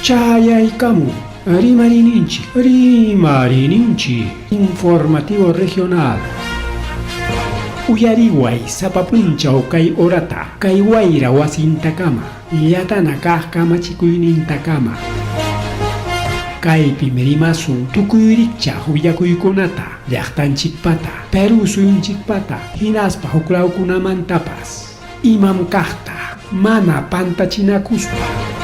Chayaykamu, Rimarininchi, informativo regional. Uyariway, sapapunchaw kay orata, kay wayra wasintakama, yatana kama chikuynintakama. Kay pimerimasun tukuyricha huyakuykunata, llaqtanchikpata, Peru suyunchikpata, hinaspa huklawkunamantapas. Imam kaqta, mana pantachinakuspa.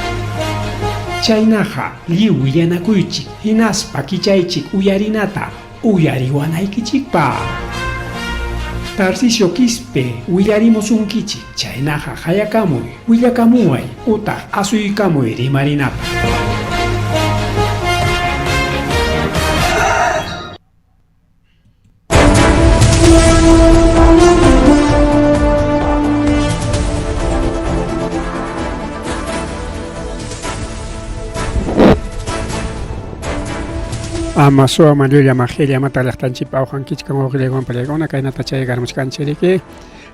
Chaynaqa lliw yanakuychik, hinaspa kichaychik uyarinata, uyariwanaykichikpa. Tarcisio Quispe, willarimusunkichik, chaynaqa hayakamuy, willakamuay, utaq asuykamuy rimarinapa. Amaso amalulla magelia matalaqtanchipa awqankichkan uqllaywan pallaykuna kaynata chaygarmuchkanchiriki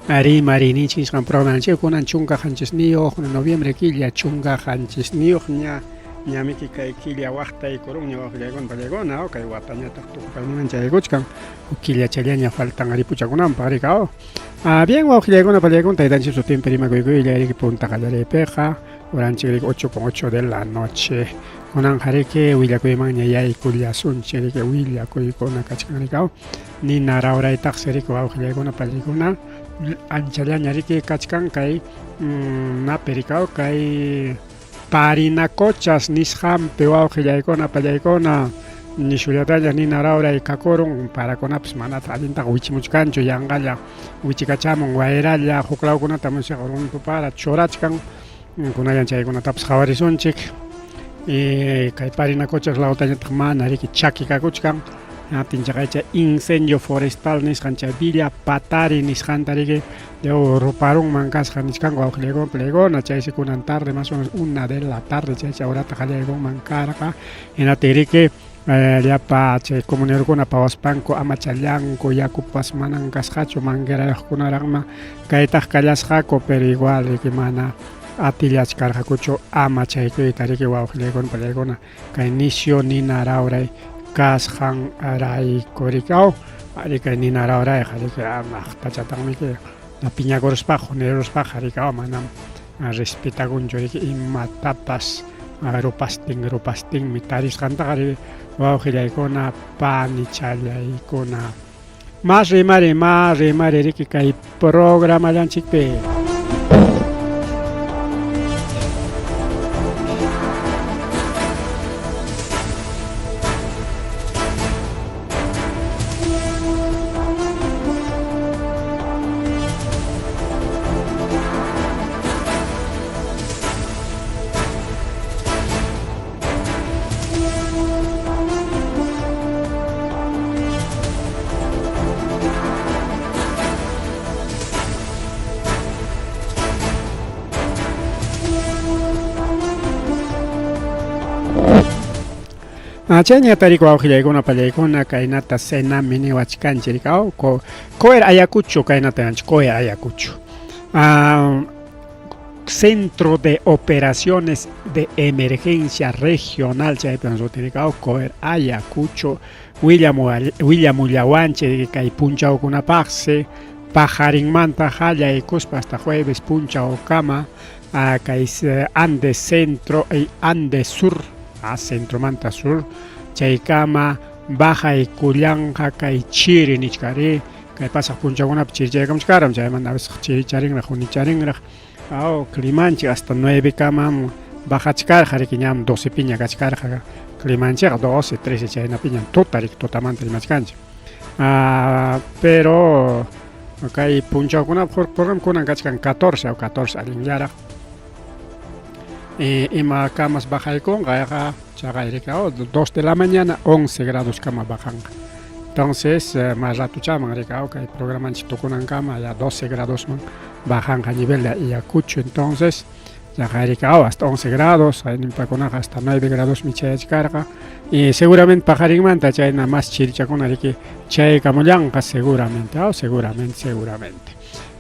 rimarinichis qan programanchik kunan chunka qanchisniyuq noviembre killa chunka qanchisniyuq ñamiki kay killa waqtaykurun ña uqllaykuna pallaykuna kay watañataq tukupamunan chaykuchkan killa challaña faltan aripuchakunanpaq rika bien uqllaykuna pallaykuna taytanchik sutinpi rimakuykuylla riki punta qallariypiqa uranchik 8:08 de la noche. Kunan harike willakuyman yayaykullasunchik riki willakuykuna kachkanrika nina rawraytaq sirika wawqillaykuna pallaykuna anchallaña riki kachkan kay napirika kay parinakochas nisqanpi wawqillaykuna pallaykuna nishullataña nina rawray kakurun parakunapas manata allintaqa wichimuchkanchu yanqalla wichikachamun wayralla huklawkunata musiqa urunpupara churachkan kunayan chaykunatapas qhawarisunchik kay parinakochas lawtañataq mana riki chakikakuchkan tinchaqaycha incendio forestal nisqancha Villa Patari nisqanta riki ruparunman kasqa nisqanqa wawqillaykuna pallaykuna chaysi kunan tarde más o menos 1 de la tarde chaycha urata qallaykunman karqa hinataq riki llapa chay comunidadkuna pawaspanku amachallanku yakupas manan kasqachu manguerayuqkunaraqma kaytaq kallasqaku pero igual riki mana atillachkarqakuchu ama chaykuyta riki wawqillaykuna pallaykuna kay nisyu nina rawray kasqan raykurikaw riki nina rawrayqa riki pachatanmiki piñakuruspaq huneruspaq rikaw manam respetakunchu riki imatapas rupastinmi tarisqantaqa riki wawqillaykuna panichallaykuna más rimari riki kay programallanchikpi. Chayñatariku wawqillaykuna pallaykuna kaynata senami niwachkanchik ko'er Ayacucho kaynata yanchik ko'er Ayacucho Centro de Operaciones de Emergencia Regional chaypiwan sutirikaw ko'er Ayacucho willamullawanchik kay punchawkunapaqsi pajarinmanta qallaykuspa hasta jueves punchawkama kay Andes Centro y Andes Sur Centro Manta Sur chaykama bajaykullanqa kay chiri nichkari kay pasaq punchakunapi chiri chaykamuchkaram chaymanta a veces chiri charinraq hunicharinraq climanchik hasta 9 kama bajachkarqa riki ñam 12 piña kachkarqa climanchikqa 12, 13 chaynapiña tutamanta rimachkanchik pero kay punchawkunapi programkunan kachkan 14 o 14 allinllaraq ima kamas bajaykunqa chaqayrika 2 de la mañana 11 grados kama bajanqa entonces más rato chaman rika kay programanchik tukunankama ya 12 grados man bajanqa nivel de Ayacucho entonces chaqayrika hasta 11 grados nimpakunaqa hasta 9 grados mi chayachkarqa y seguramente pajarinmanta chayna más chirichakuna riki chaykamullanqa seguramente seguramente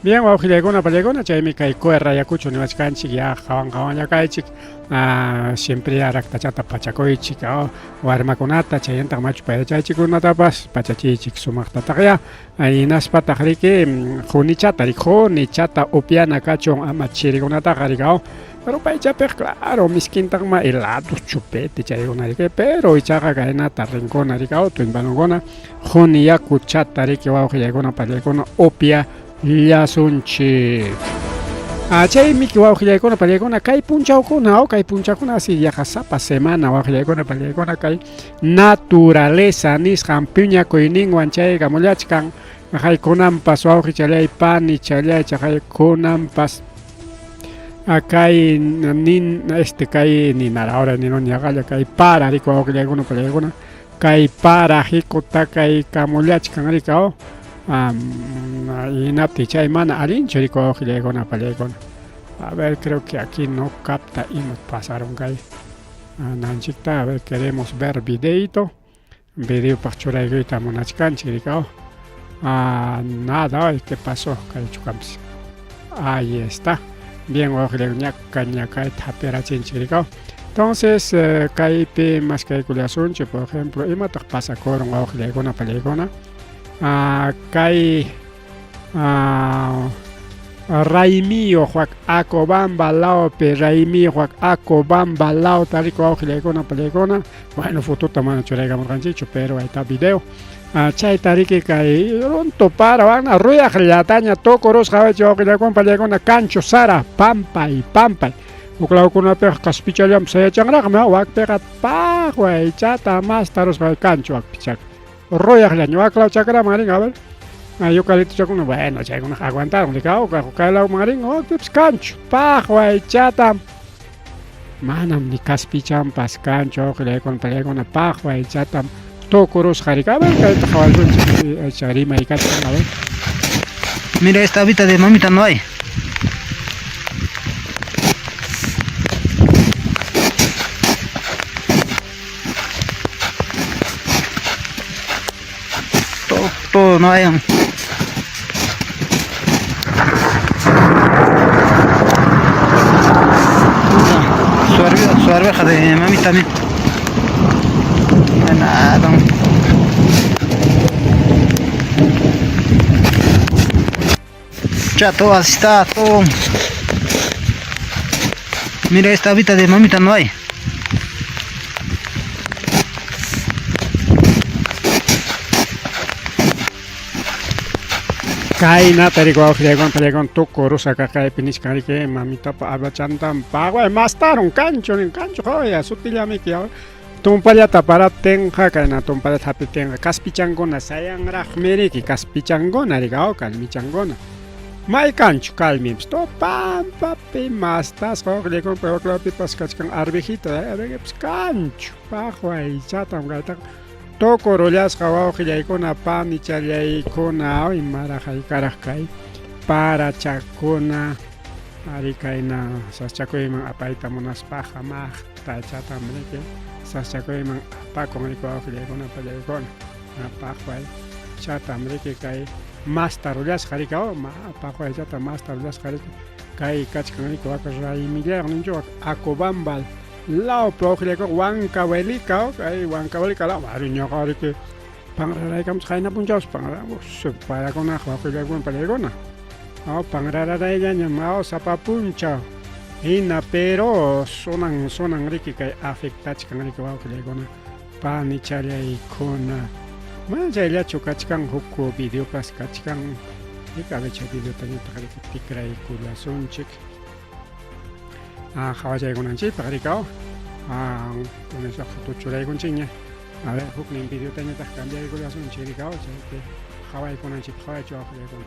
Bien, wawqiykuna pallaykuna chaymi kay kuy rayakuchu niwachkanchik ya qawan llakaychik siempre ya raktachata pachakuychik warmakunata chayantaq machu payachaychikunatapas pachachiychik sumaqtataq ya hinaspataq riki junichata upiana kachun ama chirikunataqa rika pero paychapiq claro miskintaqma helados chupete chaykuna riki pero ichaqa kaynata rinkuna rika tullpanunkuna juni yakuchata riki wawqillaykuna pallaykuna upia llasunchik chay miki wawqillaykuna pallaykuna kay punchawkuna así yaqasapa semana wawqillaykuna pallaykuna kay naturaleza nisqan piñakuyninwan chayqa mullachkan haykunanpas wawqi challay pani challay chaqaykunanpas kay kay ninara ahora ninun yaqalla kay para riki wawqillaykuna pallaykuna kay para hikuta kay kamullachkan rika Inapti chay mana alinchu riki wawqillaykuna pallaykuna. A ver, creo que aquí no capta y nos pasaron kay nanchikta. A ver, queremos ver videito. Video pachuraykuyta munachkanchik rika. Nada, ¿qué pasó? Kay chukampis. Ahí está. Bien, wawqillaykuna ñakayta hapirachinchik rika. Entonces, kaypi mas kaykullasunchik, por ejemplo, imataq pasakurun wawqillaykuna pallaykuna. Kay Raimio Juac Acobamba Laope, Raimio Juac Acobamba Lao, Tarico Augilegona Palegona. Bueno, fututa mano churega morganchicho, pero ahí está video. Chay tariki kay ronto para van a rueda gelataña tocoros javecho Augilegona Palegona cancho sara pampay. Uclau kuna pe kaspichaliam saya changra me wak pe kat pa güey chata más taros kay cancho ak pichak. Rueda gelataña Uclau chakra maring a ver. Eucalipto chakuna, bueno, chakuna aguantaron, ligao, kailau maring, tips cancho, güey, chata. Manam ni caspicham pas cancho, que le con pelegona, güey, chata. Tocoros jaricaba, que te caballo, charima y cacha, a ver. Mira, esta habita de mamita no hay. Todo no hay. Su arveja de mami también. Nada. Ya todo así está, todo. Mira, esta habita de mamita no hay. Kay na tariko Augilegona tocoros acá kay piniscari que mamita pa abachantam pa güey más taron cancho joya sutilami que tumpaya tapara tenja kay na tumpaya tapi tenga kaspichangona sayang rahmeri ki kaspichangona rigao kalmichangona mai cancho kalmims to pam papi más tas Augilegona pero claro pipas kachkan arbejita pues cancho pa güey chatam gaita Tocorollas Augilegona pani challaykuna imarajay karajkay para chakuna arikayna saschakuyman apayta munaspaqa maqta chatamriki saschakuyman apakun riku Augilegona pallaykuna apaqway chatamriki kay masta rullasqa rika apaqway chata masta rullasqa riki kay kachkan riku waka raymillayaq ninchu Acobamba Lao Augilegona Huancavelica, la mariña que pangraraikam jaina punchaus pangramos para con Augilegona pallaykuna. Pangraraika ñamao sapapuncha. Hina pero sonan riki kay afectachkan riki Augilegona pani challaykuna. Mana chayllachu kachkan huk video pas kachkan ikabecha video tañita riki tikraykullasunchik. Hawachaykunanchik rikao con eso tuchuraykunchikña a ver huknin video tañataq cambiaykullasunchik rikao chaypi hawaykunanchik hawachu Augilegona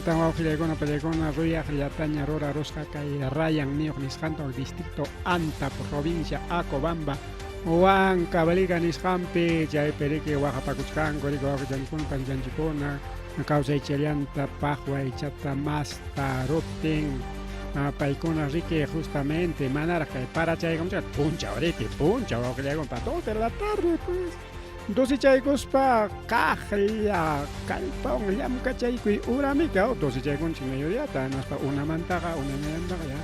llata wawqillaykuna pallaykuna ruyaq llataña rura rusqa kay Rayan niyuq nisqanta distrito Antapu provincia Acobamba Huancavelica nisqanpi chaypi riki waqapakuchkanku riki wawqillanchikuna panchanchikuna kawsaychallanta paqwaychata mastaruptin paykuna riki justamente manaraq kay parachaykunchika puncha wawqillaykuna para 2 de la tarde pues dosichaykuspa kaqlla kallpawan llamkachaykuy uramika dosichaykunchik mediodata naspa unamantaqa unamantaqa ya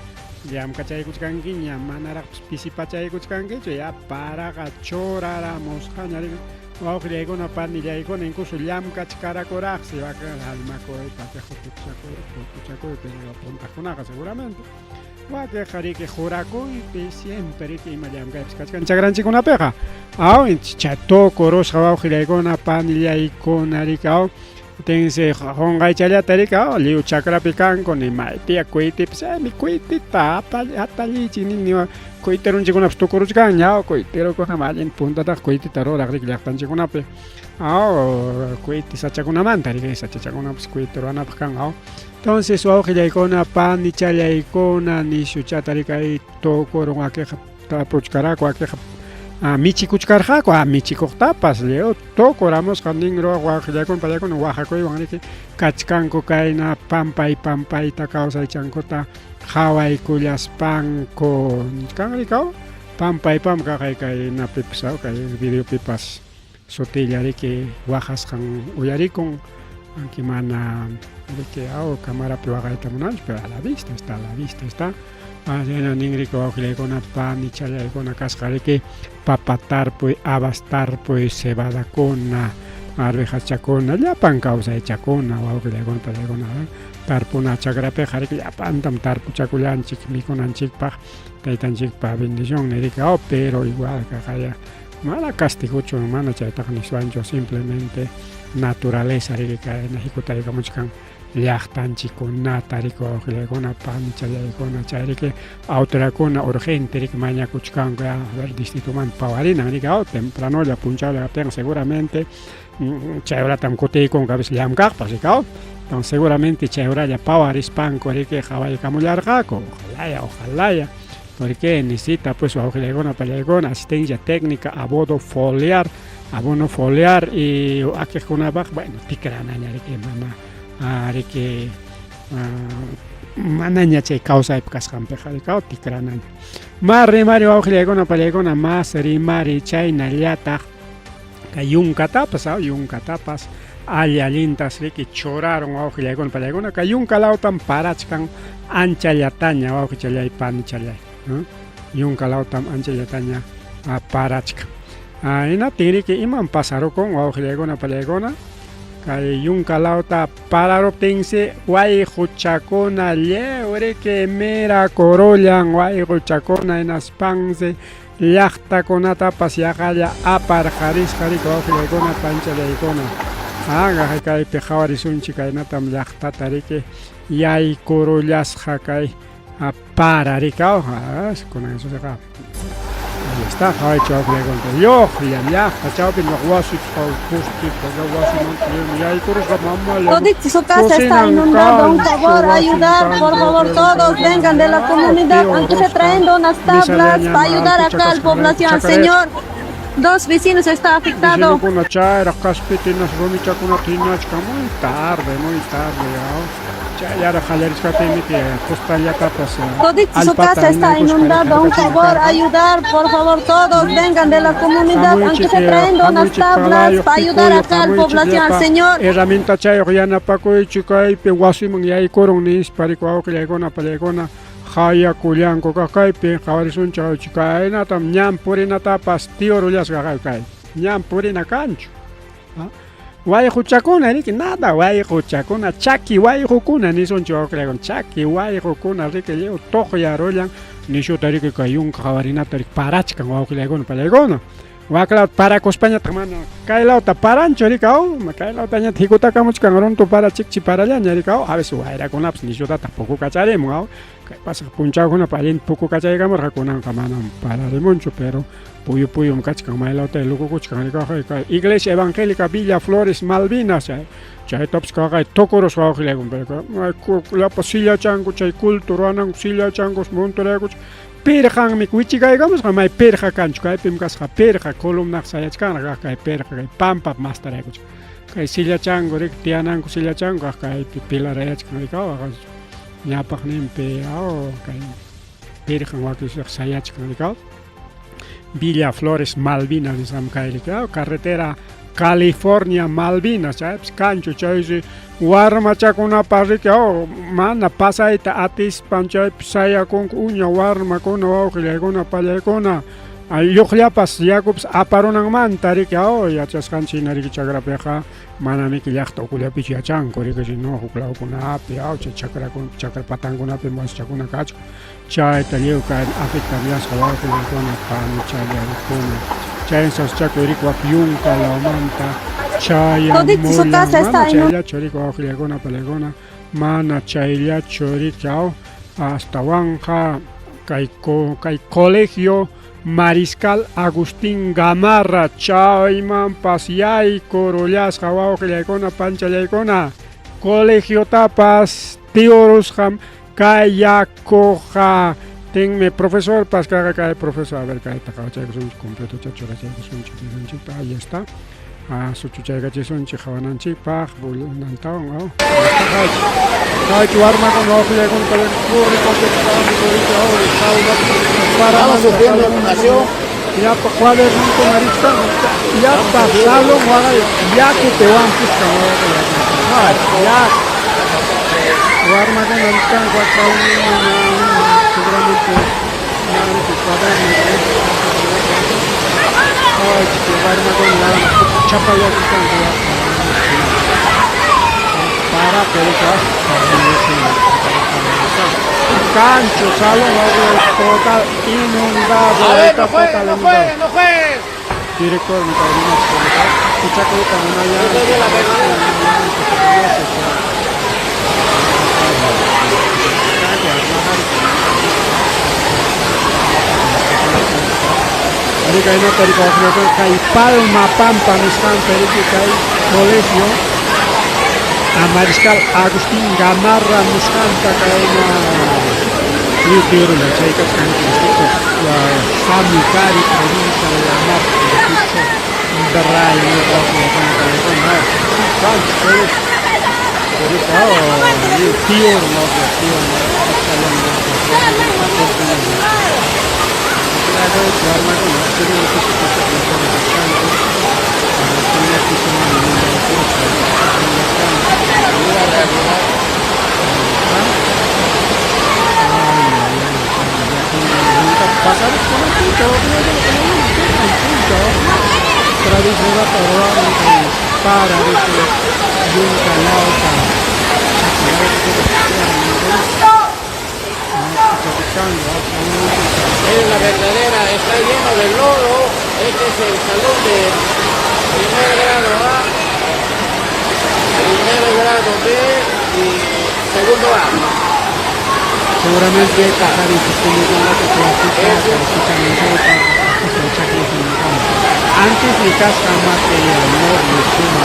llamkachaykuchkanki ña manaraq pisipachaykuchkankichu ya paraqa churaramusqaña wawqillaykuna panillaykuna incluso llamkachkarakuraqsi vaca almakuy patejo puchakuy pero puntakunaqa seguramente waqiqa riki jurakuypi siempre riki ima llamkaypis kachkan chagranchikunapiqa chay tukurusqa wawqillaykuna panillaykuna riki tense qonqaychallata riki liw chakrapi kanku nimaytiya kuytipis mi kuytita atallichik nini kuytirunchikunapas tukuruchkanña kuytirukuna allin puntataqa kuytita ruraq riki llaqtanchikunapi kuyti sachakunamanta riki sachachakunapas kuytiruwanapaq kan entonces wawqillaykuna panichallaykuna nishuchata riki tukurun waqiqa tapuchkaraku waqiqa michikuchkarqaku michikuqtapas tukuramusqa ninruwaq wawqillaykuna pallaykuna wajakuywan riki kachkanku kayna pampayta kawsaychankuta qhawaykullaspanku kan riki pampaypamqa kay napipas kay videopipas sutilla riki wajasqan uyarikun anki mana riki camarapi waqayta munanchik pero a la vista está ninriki wawqillaykuna panichallaykuna kasqa riki papatarpuy abastarpuy cebadakuna arvejachakuna llapan kawsaychakuna wawqillaykuna pallaykuna tarpuna chakrapiqa riki llapantam tarpuchakullanchik mikunanchikpaq taytanchikpa bendición niriki pero igual kaqaya mana castiguchu mana chaytaqa niswanchu simplemente naturaleza riki kayna hikutaykamuchkan llaqtanchikunata riki wawqillaykuna panichallaykuna chay riki autorakuna urgente riki mañakuchkanku distritumanta pawarinan riki tempranolla punchawlla kaptinqa seguramente chay horatam kutiykunqa abis llamkaqpas riki entonces seguramente chay horalla pawarispanku riki qhawaykamullarqaku ojalaya porque necesita pues wawqillaykuna pallaykuna asistencia técnica abono foliar y waqiqkunapaq bueno tikranaña riki mana riki manaña chay kawsaypi kasqanpiqa riki tikranaña mas rimari wawqillaykuna pallaykuna mas rimari chaynallataq kay yunkatapas allintas riki churarun wawqillaykuna pallaykuna kay yunkalawtam parachkan anchallataña wawqichallay panichallay yunkalawtam anchallataña parachkan hinatin riki iman pasarukun wawqillaykuna pallaykuna kay yunkalawta pararuptinsi wayquchakuna llew riki mirakurullan wayquchakuna hinaspansi llaqtakunatapas yaqalla aparqarisqa riki wawqillaykuna panchallaykuna kaypi qhawarisunchik kaynatam llaqtata riki yaykurullasqa kay para riki kunan susiqa ahí está qhawaychi wawqillaykuna lluqllan llaqta chawpi wasipa kustipa wasiman yaykurusqa mama Todito su casa está inundado, un favor, ayudar, por favor, todos vengan de la comunidad, aunque se traen unas tablas para ayudar acá a la población, señor. 2 vecinos está afectado. Muy tarde, Todito su casa está inundado, un favor, ayudar, por favor, todos vengan de la comunidad, aunque se traen unas tablas para ayudar acá a la población, señor. Herramienta chay yana pakoy chikay pe wasiman yay korong nis parikwa kilaykona pallaykona haya kulyanko kakaypi qhawarisunchaq chikaynatam ñampurinatapas tiyorullasqa kay ñampurina kanchu wayquchakuna riki nada wayquchakuna chaki wayqukuna nisunchik wawqillaykuna chaki wayqukuna riki lliw tuqyarullan nishuta riki kay yunka qawarinata riki parachkan wawqillaykuna pallaykuna Wakla para Cospaña tamana kailauta parancho rikao kailauta ña hikuta kamuchkan ronto para chikchi para lla rikao a veces wayrakunapas nishuta tampoco kacharimun kay pasaq punchawkuna palin puku kachaykamurqa kunanqa manan pararimunchu pero puyum kachkan maylauta lukukuchkan rikao kay Iglesia Evangélica Villa Flores Malvinas chaytapas kay tocoros wawqillaykun pero llapas sillachanku chay culturanan sillachankos montorekus perjanmi wichikaykamusqa may perja kanchu kaypim kasqa perja columnaq sayachkanqa kay perja kay pampa mastaraykuchka kay sillachanku rik tiyananku sillachanku kaypi pilarayachkan rikaw ñapaq ninpi kay perjan wakisaq sayachkan rikaw Villa Flores Malvinas nisam kay rikaw carretera California Malvinas kanchu chaysi warmachakunapas rikaw mana pasayta atispan chaypi sayakunku uña warmakuna wawqillaykuna pallaykuna lluqllapas yakupas aparunanmanta rikaw yachasqanchina riki chakrapiqa manamiki llaqta ukullapichu yachanku riki sino huk lawkunapi chay chakra patankunapi wasichakuna kachku chayta lliwka afectaryasqa wawqillaykuna panichallaykuna chaynsas chakuy rikwak yunka lawmanta Su casa está en chayllachu rik wawqillaykuna pallaykuna mana chayllachu rikaw astawan kay colegio Mariscal Agustín Gamarra chaymanpas yaykurullasqa wawqillaykuna panchallaykuna colegio tapas tiurusqam kay yakuqa tenme profesor pascaga kay profesor a ver kayta qawachaykusunchik completo chachurachaykusunchik ahí está suchuchaykachisунchik hawananchikpaq nantawan kaypi warmakuna wawqillaykuna Estamos sufriendo inundación. Yapa cuaderno marista yapa salón waray yaku tewan puskan yak warma kan nantan cuaderno seguramente cuaderno warma kan chapa yak para películas cancho, salón, total inundado. A ver, no jueguen. Director, me terminas por acá. Escucha que también allá. Ahorita hay una película que hay Palma Pampa, Niscan, Perica, colegio. A Mariscal Agustín Gamarra, Niscan, Cacaina. Libro la chicas cantistas la Samikari provincia de la Marca de Berray no pasar por el punto, tradicional peruana para yunca lauta Es la verdadera, está lleno de lodo. Este es el salón de primer grado A, primer grado B y segundo A. Seguramente pasar y antes mi casa material no me suma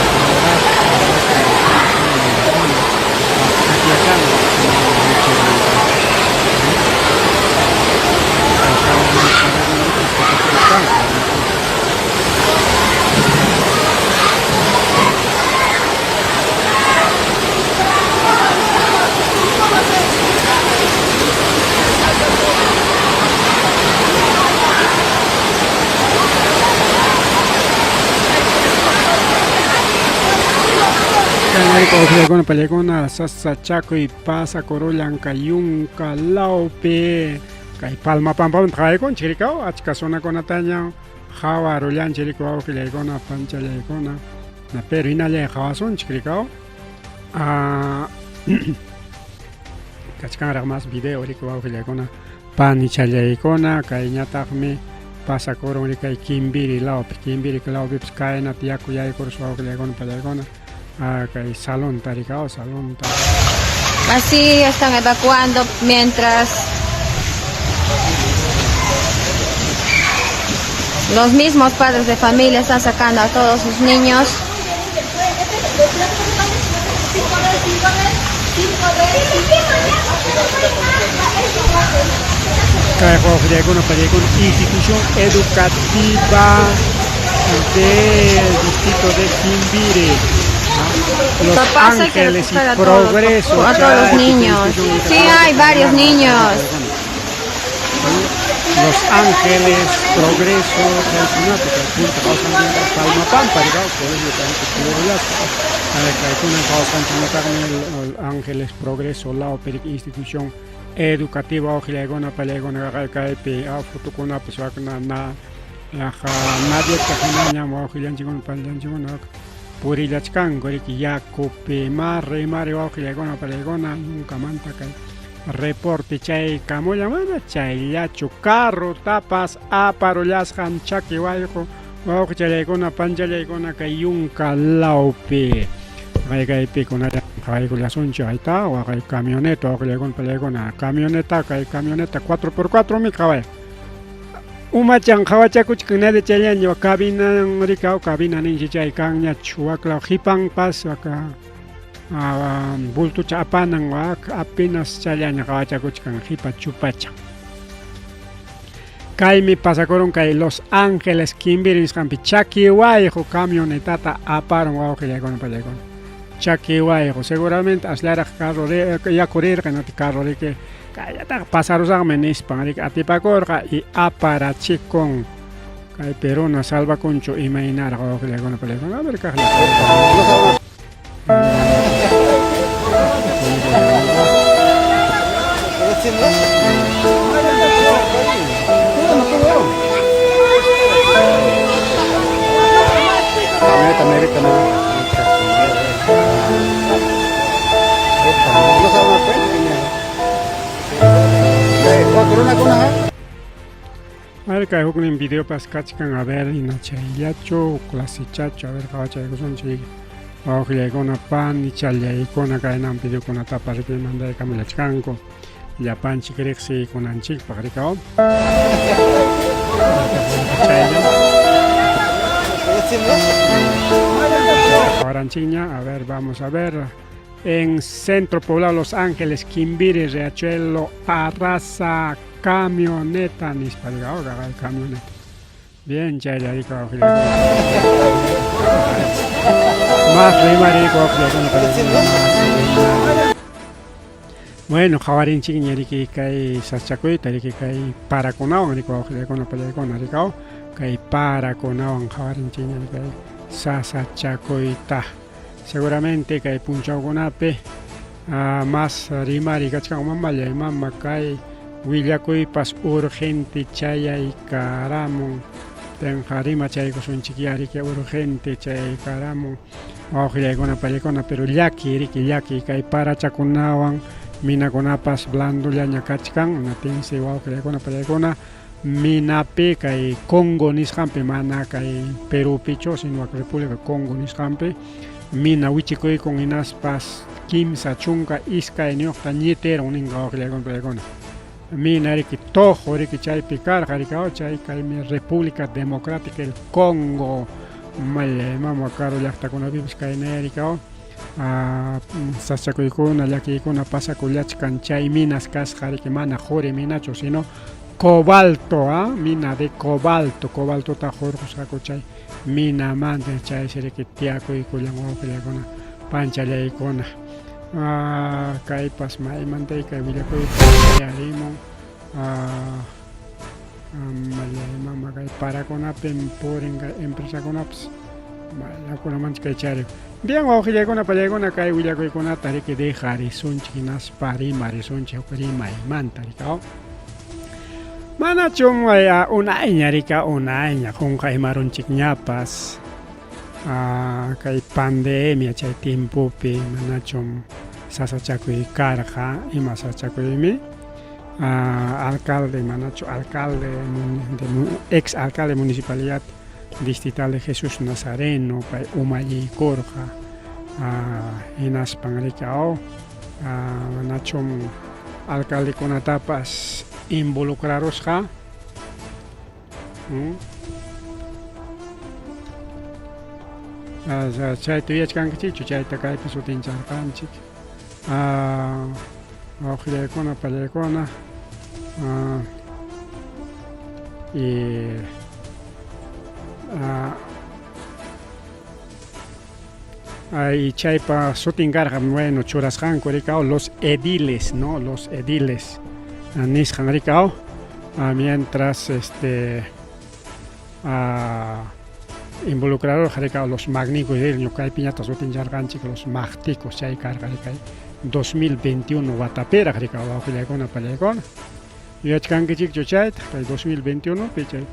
con película sasachaco y pasa corollanca yunca laupe kay palma pampa trae con chiricao achkasona con ataña jawa rollan chiricao que le con pancha le con na perina le jawason chiricao kachkan más video ricao que le con pan y chale con kay ñataqmi pasa koron kay Kimbiri lao pips kaya na tiyaku yay kurso ako legon palegona kay salón tarikao salón. Así están evacuando mientras los mismos padres de familia están sacando a todos sus niños. Kaya ko na institución educativa del distrito de Kimbiri. Los Ángeles y Progreso. A todos los niños. Sí, hay varios niños. Los Ángeles, Progreso, Ángeles, Progreso, la institución educativa, ojilegona, palegona, kaipi, futukuna, pesakna, nadie tajana, ojilanchigon, palanchigon, purilachkan, goriki, yakupi, marre, ojilegona, palegona, nunca manta, reporte chay camoya mana chay yachu carro tapas aparollas han chaki wayko wawko chaykuna panchallaykuna kay yunka lawpi kaypi kunata kayku lasunchu ayta wa kay camioneta oqlaykuna palaykuna camioneta kay camioneta 4x4 mi kaway umachan qawachakuchkuna de chayanyo cabina rikao cabina ninchi chay kanña chuwakla hipan pas waka bultu chapanan wak apenas challaña kawachakuchkan hipa chupacha kaymi pasakoron kay Los Ángeles Kimbiri nisqanpi chakiwayjo camionetata aparon wawqillaykuna pallaykuna chakiwayjo seguramente aslaraq carro yakurirqa nati carro riki kayataqa pasarusaqmi nispan riki atipakurqa y aparachikun kay Peruna salvakunchu imaynaraq wawqillaykuna pallaykuna a ver kaqla A ver, que un video para skachkan a ver y nachayacho, clasichacho, a ver, kawacha que son chigi. Ojillaykuna pan y challaykuna kaynan videokuna taparpi manda kamilachkanku llapanchik riqsi kunanchikpaq rikao ahora a ver, vamos a ver en centro poblado Los Ángeles Kimbiri Riachuelo arrasa camioneta nisparigao camioneta bien chayarika más bueno, jawarin chiquiñariki kay sachakuita riki kay parakunawan riko con pallaykuna rikao kay parakunawan jawarin chiquiñari kay sasachakuita seguramente kay punchawkunapi más rimari kachkan mamallay mama kay willakuypas urgente chayaykaramun tenjarima chaykusunchik yariki urgente chayaykaramun wawqillaykuna pallaykuna pero llaki kay parachakunawan minakunapas blandullaña kachkan natinsi wawqillaykuna pallaykuna minapi kay Congo nisqanpi mana kay Perupichu sino República Congo nisqanpi mina wichikuykun hinaspas kimsa chunka iskay ñuqta ñiteron ninqa wawqillaykuna pallaykuna mina riki tojo riki chaypi karqa rikao chay kaymi República Democrática del Congo mama karo llaqtakunapipas kaynaya rikao sachakuykuna llakiykuna pasakullachkan chay minas kasqa riki mana juri minachu sino cobalto mina de cobaltota jorqusqaku chay mina manta chay riki tiyakuykullan wawqillaykuna panchallaykuna kaypas maymantay kay willakuyta yarimun mama kay parakunapi purin kay empresakunapas maylakunamanchik kay chari bien wawqillaykuna pallaykuna kay willakuykunata riki dejarisunchik hinaspa rimarisunchik rimaymanta rikao manachun unayña rika unayña qunqay marunchik ñapas kay pandemia chay timpupi manachun sasachakuy karqa ima sasachakuymi alcalde Manacho, ex alcalde municipalidad distrital de Jesús Nazareno, Umayi Corja, Enas Pangricao, Manacho alcalde con etapas involucrados ja. Chay tuyach kankichichu chay takay pisutin chankanchik. Ojilekona palekona. Y chaypa sutingarja bueno churasjan kurikao los ediles, ¿no? Los ediles. Nisjan rikao. Mientras involucrados los magníficos del Ñucay Piñata Sutinjarganchik, los magticos chay carga 2021 Guatapera Ricao Ojilekona palekona. Yachkankichik chuchait, 2021 pichay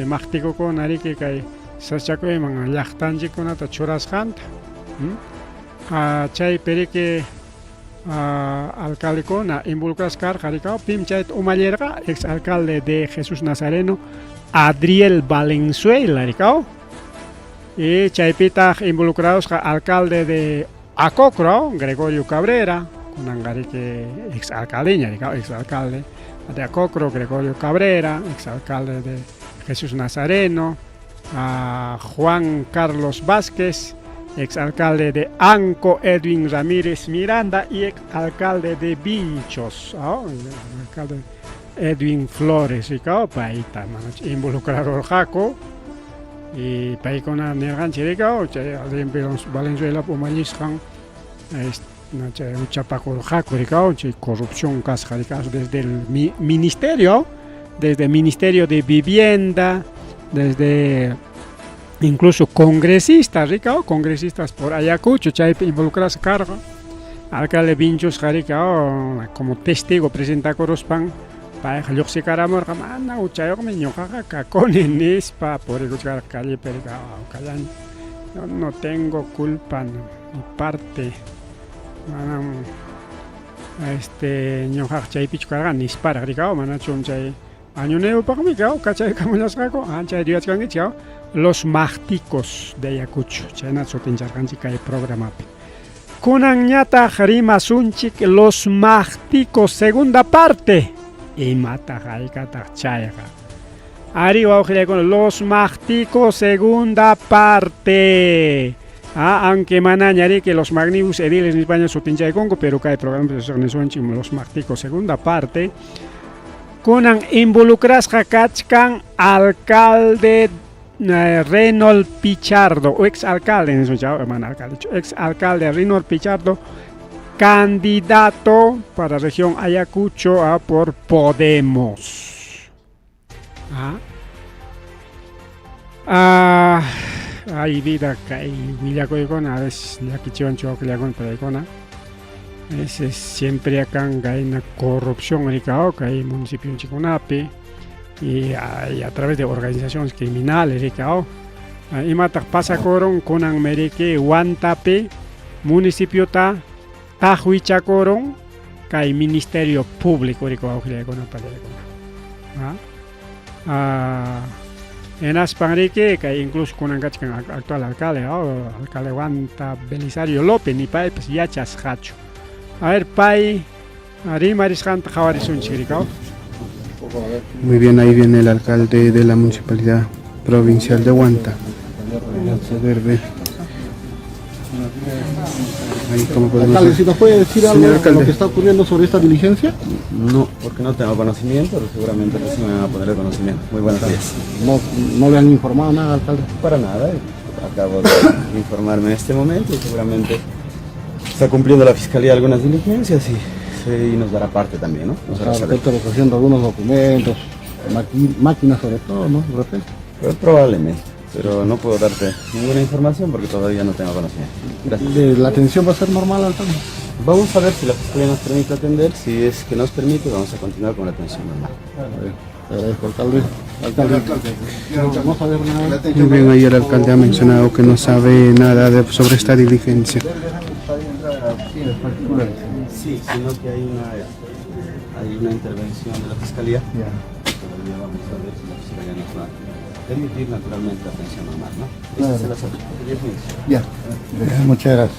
magtico con ariki kay sachakoy mga llaqtanchik kunata churasqanta. Chay perike alcalde kona involucras carga ricao pim chayt umallerga ex alcalde de Jesús Nazareno Adriel Valenzuela ricao. Y chaypita involucrados alcalde de Acocro Gregorio Cabrera con angarique ex alcaldeña ricao ex alcalde de Acocro, Gregorio Cabrera, exalcalde de Jesús Nazareno, Juan Carlos Vázquez, exalcalde de Anco, Edwin Ramírez Miranda y exalcalde de Vinchos, alcalde Edwin Flores, involucrado el Jaco, y paikona nerganche ricao, Valenzuela Pumayiscan, Chapaco Jaco ricao, corrupción casca desde el ministerio, de Vivienda, desde incluso congresistas ricao, congresistas por Ayacucho, chay involucradas cargo, alcalde Vinchos ricao, como testigo presenta Corospan. Para que se caramor camana uchayo me ñocaca con enispa por el calle pergao callan. Yo no tengo culpa mi parte. Ñocaca chay pichcarga nispara ricao manachum chay año nuevo para mi cao cachay camulas caco chay días cangichao los mágticos de Ayacucho chay nacho tincharganchica el programa. Kunan ñata jarima sunchik los mágticos segunda parte. Y mata jaikata chayga. Arriba con los mágticos segunda parte. Aunque manañari que los magníficos ediles en España sutincha de Congo, pero cae programa de los mágticos segunda parte. Kunan involucras jakachkan alcalde Reynold Pichardo, o ex alcalde en eso hermano alcalde, ex alcalde Reynold Pichardo. Candidato para región Ayacucho por Podemos. Hay vida que hay Villacoicona, es la que chivancho que le hago para Icona. Es siempre acá hay una corrupción ricao que hay municipio en Chiconape y a través de organizaciones criminales ricao. Y mata pasa con Amerique Huantape municipio ta Tahuichacoron, que hay ministerio público de en Aspanrique, que hay incluso con el actual alcalde, alcalde Guanta Belisario López, ni pai, pues ya chascacho. A ver, pai, Arimariscan Javarisun Chiricao. Muy bien, ahí viene el alcalde de la municipalidad provincial de Huanta. Vamos a ver. Ahí, ¿cómo podemos alcalde, si nos puede decir algo de lo que está ocurriendo sobre esta diligencia? No, porque no tengo conocimiento, pero seguramente sí me van a poner el conocimiento. Muy buenos días. ¿No le han informado nada, alcalde? Para nada, acabo de informarme en este momento y seguramente está cumpliendo la fiscalía algunas diligencias y nos dará parte también, ¿no? Nos hará saber. Está recogiendo algunos documentos, máquinas sobre todo, ¿no? De repente. Pero probablemente. Pero no puedo darte ninguna información porque todavía no tengo conocimiento. Gracias. ¿La atención va a ser normal, alcalde? Vamos a ver si la fiscalía nos permite atender. Si es que nos permite, vamos a continuar con la atención normal. Te agradezco, alcalde. No saber nada. Muy bien, ahí el alcalde ha mencionado que no sabe nada sobre esta diligencia. Sí, sino que hay hay una intervención de la Fiscalía. Ya. Todavía vamos a ver si la Fiscalía nos va a permitir naturalmente la atención normal, ¿no? Claro. Esa se la saco. 10 minutos. Ya. Muchas gracias.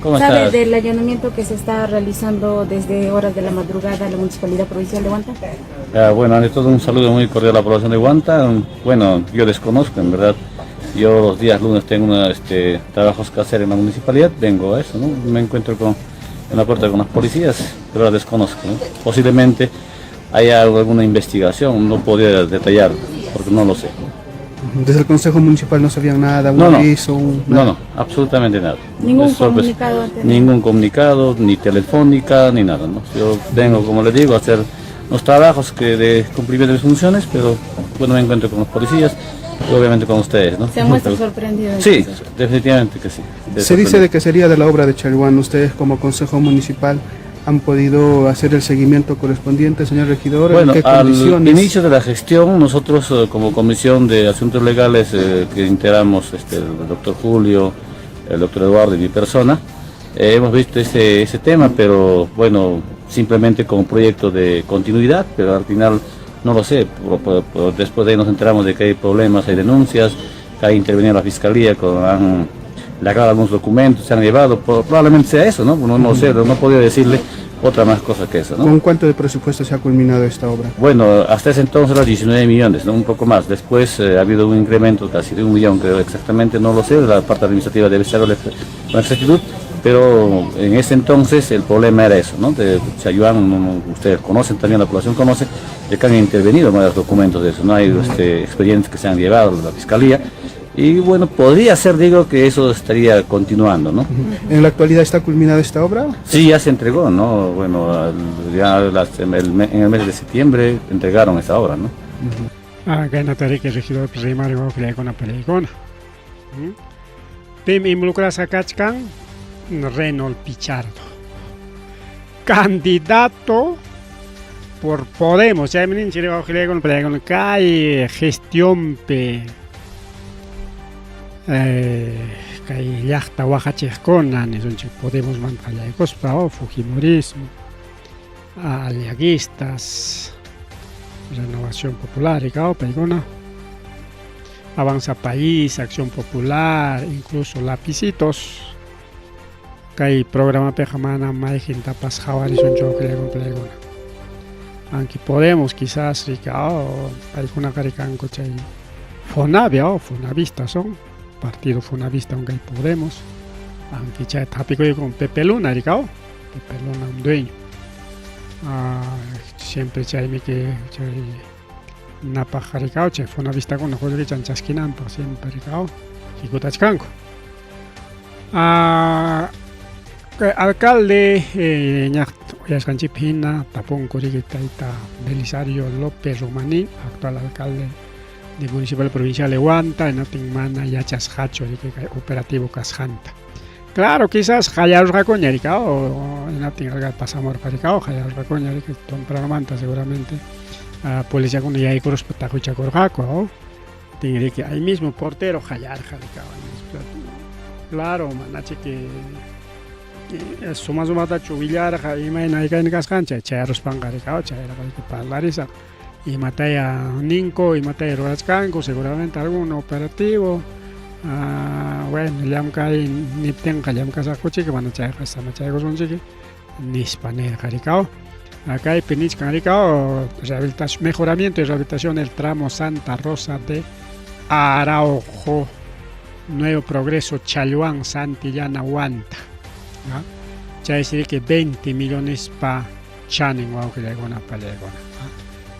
¿Cómo ¿Sabe estás? del allanamiento que se está realizando desde horas de la madrugada en la Municipalidad Provincial de Huanta? Bueno, ante todo un saludo muy cordial a la población de Huanta. Bueno, yo desconozco, en verdad. Yo los días lunes tengo trabajos que hacer en la municipalidad, vengo a eso, ¿no? Me encuentro en la puerta con las policías, pero la desconozco, ¿no? Posiblemente haya alguna investigación, no podría detallar, porque no lo sé. Desde el Consejo Municipal no sabían nada, un aviso, No, absolutamente nada. ¿Ningún Es sorpresa. comunicado antes? Ningún comunicado, ni telefónica, ni nada, ¿no? Yo vengo, como les digo, a hacer los trabajos de cumplimiento de mis funciones, pero bueno, me encuentro con los policías y obviamente con ustedes, ¿no? ¿Se muestra sorprendido? Sí, entonces? definitivamente que sí. Se dice de que sería de la obra de Chalhuán. Ustedes como Consejo Municipal han podido hacer el seguimiento correspondiente, señor regidor. Bueno, ¿en qué al condiciones? inicio de la gestión, nosotros como Comisión de Asuntos Legales que integramos el doctor Julio, el doctor Eduardo y mi persona, hemos visto ese tema, pero bueno, simplemente como proyecto de continuidad, pero al final no lo sé, después de ahí nos enteramos de que hay problemas, hay denuncias, que ha intervenido la Fiscalía, han logrado algunos documentos, se han llevado, probablemente sea eso, ¿no? No lo sé, no podría decirle otra más cosa que eso, ¿no? ¿Con cuánto de presupuesto se ha culminado esta obra? Bueno, hasta ese entonces era 19 millones, ¿no? Un poco más. Después ha habido un incremento casi de 1 millón, creo exactamente, no lo sé, la parte administrativa debe ser con exactitud, pero en ese entonces el problema era eso, ¿no? De Chayuán, ustedes conocen, también la población conoce, de que han intervenido en varios documentos de eso, ¿no? Hay expedientes que se han llevado a la Fiscalía. Y bueno, podría ser, digo, que eso estaría continuando, ¿no? ¿En la actualidad está culminada esta obra? Sí, ya se entregó, ¿no? Bueno, ya en el mes de septiembre entregaron esa obra, ¿no? Acá en Atari, que el regidor primario que le con la pelegona. Pim involucras a Cachcan, Renol Pichardo. Candidato por Podemos, ya me dice que le con pelegona, que gestión pe. Kay llaqta waqachikkunan Podemos manqallaykospa Fujimorismo, aliaguistas, Renovación Popular y paykuna, Avanza País, Acción Popular, incluso Lapicitos, kay programa pejamana mayjintapas jawarizunchu paykuna. Aunque Podemos quizás ricao paykuna karikanku chay Fonavia o Fonavista son partido Fonavista aunque Podemos, aunque ya tápico con Pepe Luna, Ricao, Pepe Luna un dueño. Siempre chaimi que napa Ricao, che Fonavista con los juegos de Chanchasquinampa, siempre Ricao, y Cutachcanco. Alcalde Oyascanchipina, Tapón Coriguitaita, Belisario López Romaní, actual alcalde del Municipal Provincial de Huanta, en Atingmana, Yachas Hacho, operativo Casjanta. Claro, quizás Hayaros Racoña, o en Atingalgar pasamos para Ricao, Hayaros Racoña, que son para Manta seguramente. Policía con ya hay cruz pataco chacorjaco, tiene que ahí mismo portero Hayar Ricao. Claro, manache que suma da chuvillar, y me hay que en Casjancha, Chayaros Pangaricao, Chayara que parlariza. Y Mataya Ninco y Mataya Rodascanco, seguramente algún operativo. Bueno, Yamka y Niptenka, Yamka Sakuchi, que van a echar hasta Machayos Sonchique, Nispanel Jaricao. Acá hay Penichcan Jaricao, mejoramiento y rehabilitación del tramo Santa Rosa de Araujo, Nuevo Progreso, Chalhuán, Santillana, Huanta. Ya decir que 20 millones para Chanin, aunque le hago una palegona.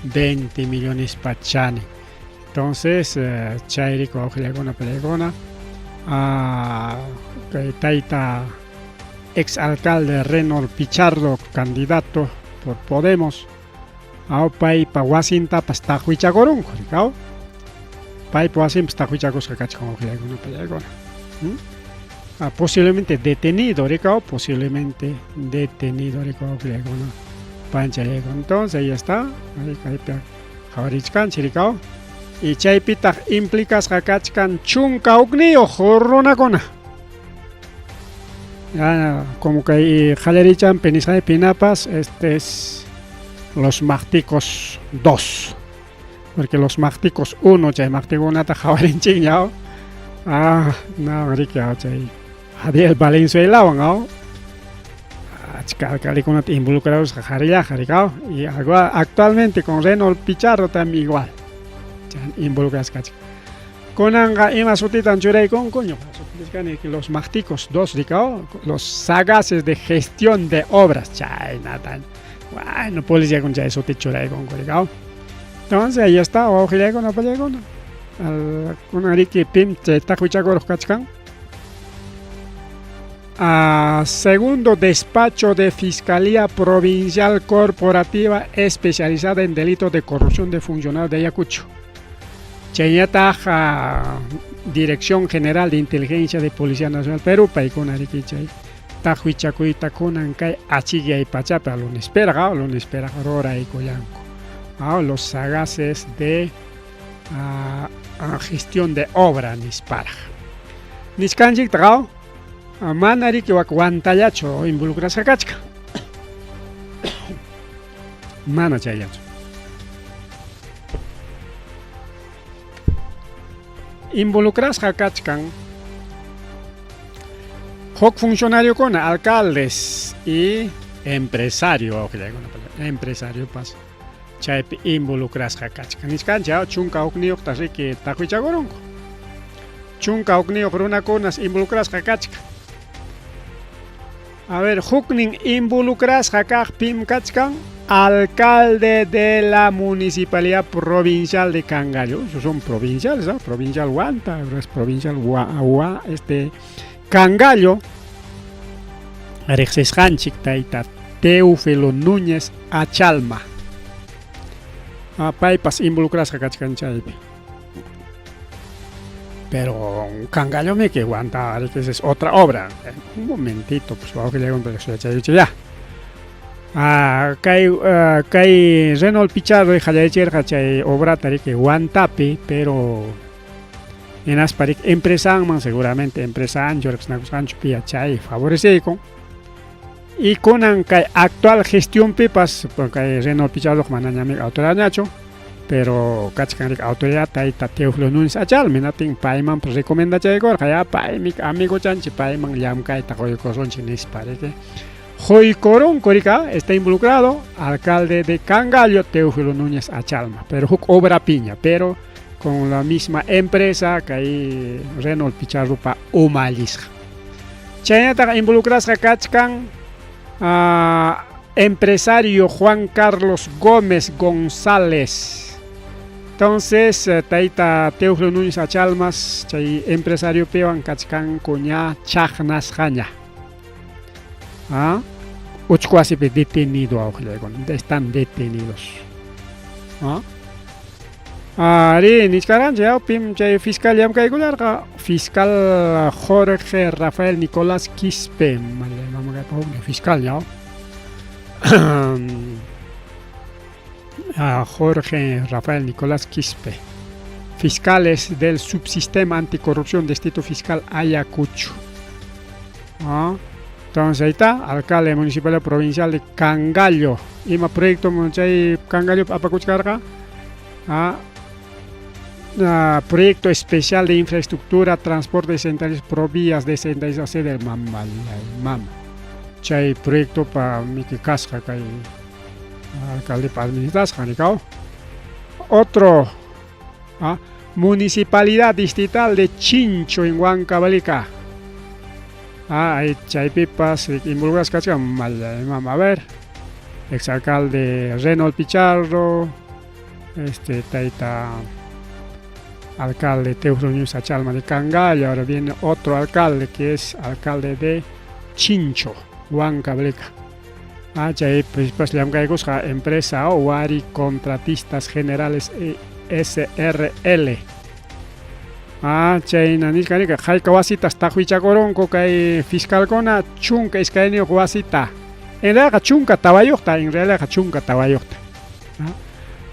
20 millones para Chani. Entonces, Chairico Ojilagona Pelegona, Taita, ex alcalde Renol Pichardo, candidato por Podemos, Pai Paguasinta Pastahuichagorun, Coricao, Pai Paguasin Pastahuichagos Cacachon Ojilagona Pelegona. Posiblemente detenido, Ricao, posiblemente detenido, Ricao Ojilagona. Panchalego. Entonces ahí está, Javarichkan, Chiricao, y Chaipita implicas Hakachkan Chunka Ugni o Jorronacona. como que Jalerichan, Penizay, Pinapas, este es los Mácticos 2. Porque los Mácticos 1, chay, Máctico 1 está Jawarin Chinyao. No, Ricky, chay. Jadiel Valenzuela, ¿no? Con involucrados a Jaricao. Y actualmente con Renault Pichardo también igual. Involucrados cacho. Con Anga y Masutitan Churey con coño. Los Mácticos 2, Ricao. Los sagaces de gestión de obras. Chay, Nathan. Bueno, policía con Chay Suti Churey con Ricao. Entonces ahí está. O Gile con Apaya con. Con Ariki Pim, Tacuichagoros Cachcan. Segundo despacho de Fiscalía Provincial Corporativa especializada en delitos de corrupción de funcionarios de Ayacucho. Chayataja Dirección General de Inteligencia de Policía Nacional Perú, Paikuna Rikichay. Tajuichacuita Kunankay Achigay Pachapa, lo espera, Rora y Coyanco. Los sagaces de gestión de obra Nispara. Niskanjik Trao. Manari que Wakuantayacho involucras a Kachka. Mana Chayacho. Involucras a Kachkan. Hok funcionario con alcaldes y empresario. Empresario pasa. Chayp involucras a Kachkan. Niskancha, chunka okniok tasiki takuichagorongo. Chunka okniok runakonas involucras a Kachkan. A ver, Hukning involucras Hakak Pim Kachkan, alcalde de la Municipalidad Provincial de Cangallo. Esos son provinciales, ¿no? Provincial Huanta, es provincial Cangallo. Rexes Hanchik Taita, Teófilo Núñez Achalma. Paipas involucras Hakachkan Chaipe. Pero Cangallo me que aguanta, que es otra obra. Un momentito, pues vamos que le hago un pedazo ya. Kai Renault Pichardo y Jayacher Hachay obra tari que aguantape, pero en Asparik empresa seguramente empresa Anjorx Nakusancho Piachay favorece con y con actual gestión pepas porque Renault Pichardo mananyame autoridad Nacho. Pero Kachkan autoridad taita Teófilo Núñez Achalma natin paiman pues recomienda chaycor kaya paimik amigo chanchi paiman yam kai takoy koson chinis parece Joy Corón Corica está involucrado alcalde de Cangallo Teófilo Núñez Achalma pero huk obra piña pero con la misma empresa que hay Renault Pichardo pa Umalis Chaynata involucradas Kachkan empresario Juan Carlos Gómez González. Entonces, taita Teófilo Núñez Achalmas, chay empresario pewan Kachkan Coña Chagnas Jaña. Uchcuasi detenido, están detenidos. Ari Nichkaran, ya pim chay fiscal yam kaigular fiscal Jorge Rafael Nicolás Quispe, fiscal ya. Jorge Rafael Nicolás Quispe, fiscales del subsistema anticorrupción Distrito Fiscal Ayacucho. Entonces ahí está, alcalde municipal provincial de Cangallo. Ima proyecto Monchay Cangallo Apacuchcarga. Proyecto especial de infraestructura, transporte centrales, provías de descentralización del Mamba. Chay proyecto para mi casca que alcalde para administrar Janicao. Otro municipalidad distrital de Chincho en Huancavelica. Ahí chay pipas involucras cacham a ver exalcalde Renault Pichardo taita alcalde Teófilo Núñez Achalma de Cangallo. Ahora viene otro alcalde que es alcalde de Chincho Huancavelica. Chay pues le han empresa Wari Contratistas Generales SRL. Chay nanis kanika hay kawasita tajuichacoronco kay fiscal kona chunka iskainio kawasita. En realidad chunka tabayokta,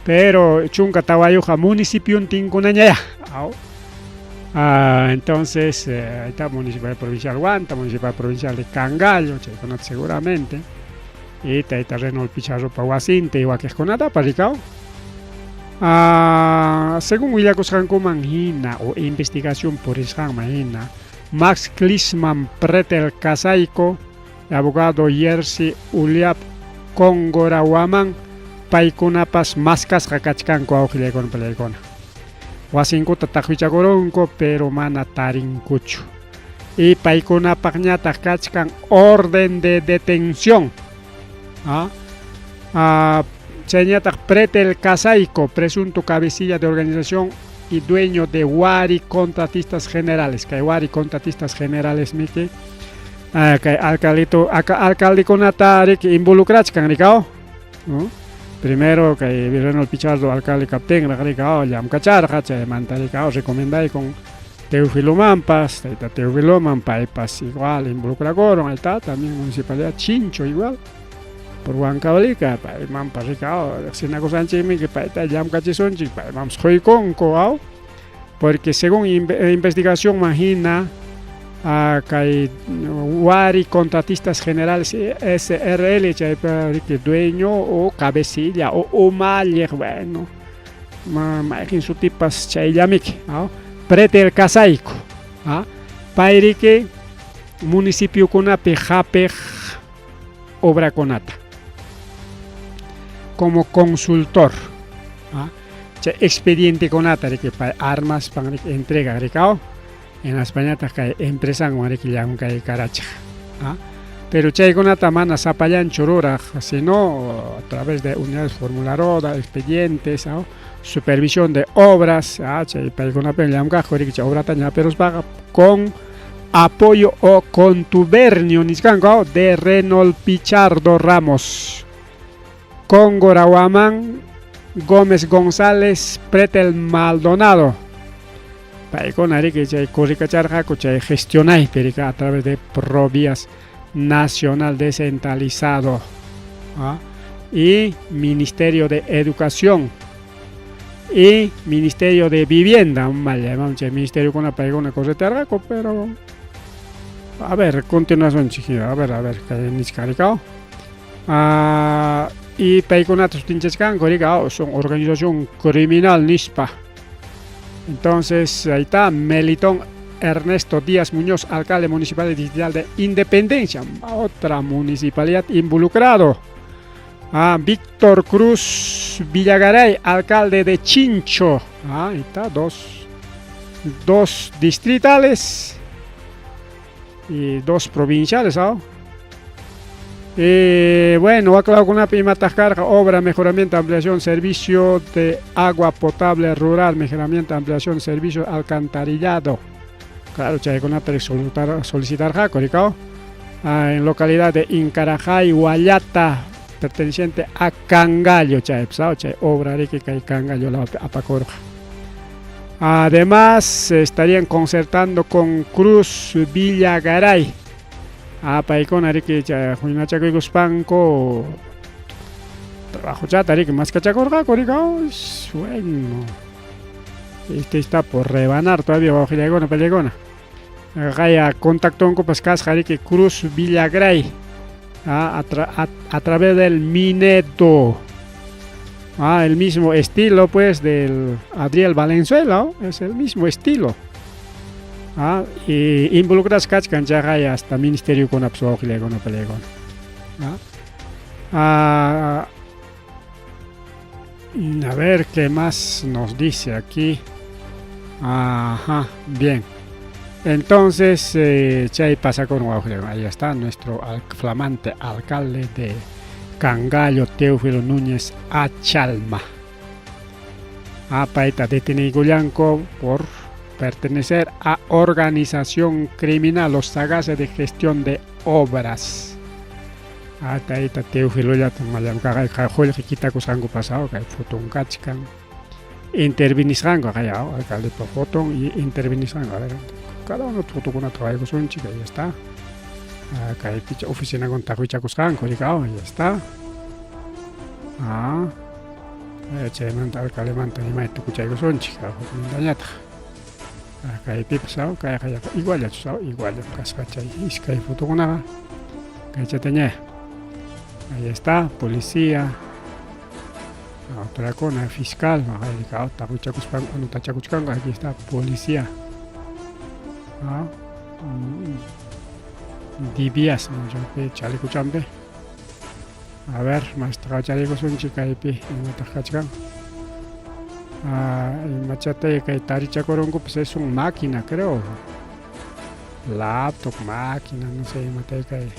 pero chunka tabayokta municipio tinkunanya. Entonces, ahí está Municipal Provincial Huanta, Municipal Provincial de Cangallo, chay conata seguramente. Y está terreno el Picharro Paguacinte, igual que es conata, paricao. Según Willacos Manhina o investigación por Ishan Mahina, Max Klisman Pretel Casaico, abogado Jerzy Uliap Congorawaman, Paikunapas Mascas Hakachkanko Augilecon Pelecona. Wasinko Tatahuichagoronko, pero mana tarincucho. Y Paikunapak Ñatakachkan orden de detención. Chañatak Pretel Casaico, presunto cabecilla de organización y dueño de Wari Contratistas Generales. Que Wari Contratistas Generales, Miki. Que alcalde con Atari que involucrados con Ricao. Primero que vieron el Pichardo alcalde capitán, Ricao, Yam Cachar, Hache, Manta Ricao, recomendai con Teófilo Mampas, Teófilo Mampas igual, involucraron, ahí está, también municipalidad Chincho igual. Por Huancavalica, para Mampas Ricao, Sinago Sánchez, que para Yam Cachesonchi, para Mams Joicon, Coao, porque según investigación, imagina. Que Wari Contratistas Generales SRL, que dueño o cabecilla o maller, bueno, en su tipas chayamik, Pretel Casaico, Pairique, municipio Conape, Japej, obra Conata, como consultor, expediente Conata, que para armas, para entrega, recao. En España hay empresa que llaman Caracha. Pero chay con atamana zapayan chorora, sino a través de unidades formuladoras, expedientes, supervisión de obras, chay con obra taña pero paga con apoyo o contubernio de Renol Pichardo Ramos, Congorahuamán, Gómez González, Pretel Maldonado. Con que se corricacharja, que gestionáis a través de Provías Nacional Descentralizado y Ministerio de Educación y Ministerio de Vivienda, Ministerio con una cosa de pero a ver, continuación chiquilla, a ver, que hay caricao. Y Paiconatos Tinchescan, son organización criminal NISPA. Entonces, ahí está, Melitón Ernesto Díaz Muñoz, alcalde municipal digital de Independencia, otra municipalidad involucrado. Víctor Cruz Villagaray, alcalde de Chincho. Ahí está, dos distritales y dos provinciales. Bueno, aclaro con una prima carga, obra, mejoramiento, ampliación, servicio de agua potable rural, mejoramiento, ampliación, servicio alcantarillado. Claro, chay con una solicitar jaco, en localidad de Incarajay, Guayata, perteneciente a Cangallo, chay obra de que hay Cangallo la apacorja. Además, estarían concertando con Cruz Villagaray. Paikon ari que ya juina chaco y guspanco trabajo ya tari que más cachacorga coricao, bueno, este está por rebanar todavía bajo la pelegona. Gaya contacto con Pascas Jari que Cruz Villagray a través del Mineto. El mismo estilo pues del Adriel Valenzuela, es el mismo estilo. Y involucras cachcan ya hasta ministerio con absorbe con pelegón. A ver qué más nos dice aquí. Bien. Entonces, chay pasa con Guajuleón. Ahí está nuestro flamante alcalde de Cangallo, Teófilo Núñez Achalma. Paita detenido Gullanco por pertenecer a organización criminal, los sagaces de gestión de obras. Ahí está Teófilo ya tomayan caray cajoy que quita cosango pasado que foto un cachcan intervinisango allá alcalde por foto y intervinisango cada uno foto con otra vez son chica ya está. Acá hay oficina con tacuicha cosango ya está. Che manta alcalde manta ni mai tu cuchai son chica dañata. Kaypipas igual ya igual kasqachay iskay fotokunaqa kaychataña. Ahí está, policía, otra cosa, fiscal, aquí está, policía. DBS, chaleco chambe. A ver, más chaleco son chica y pi, machate que taricha corongo pues es una máquina, creo. Laptop, máquina, no sé, mate que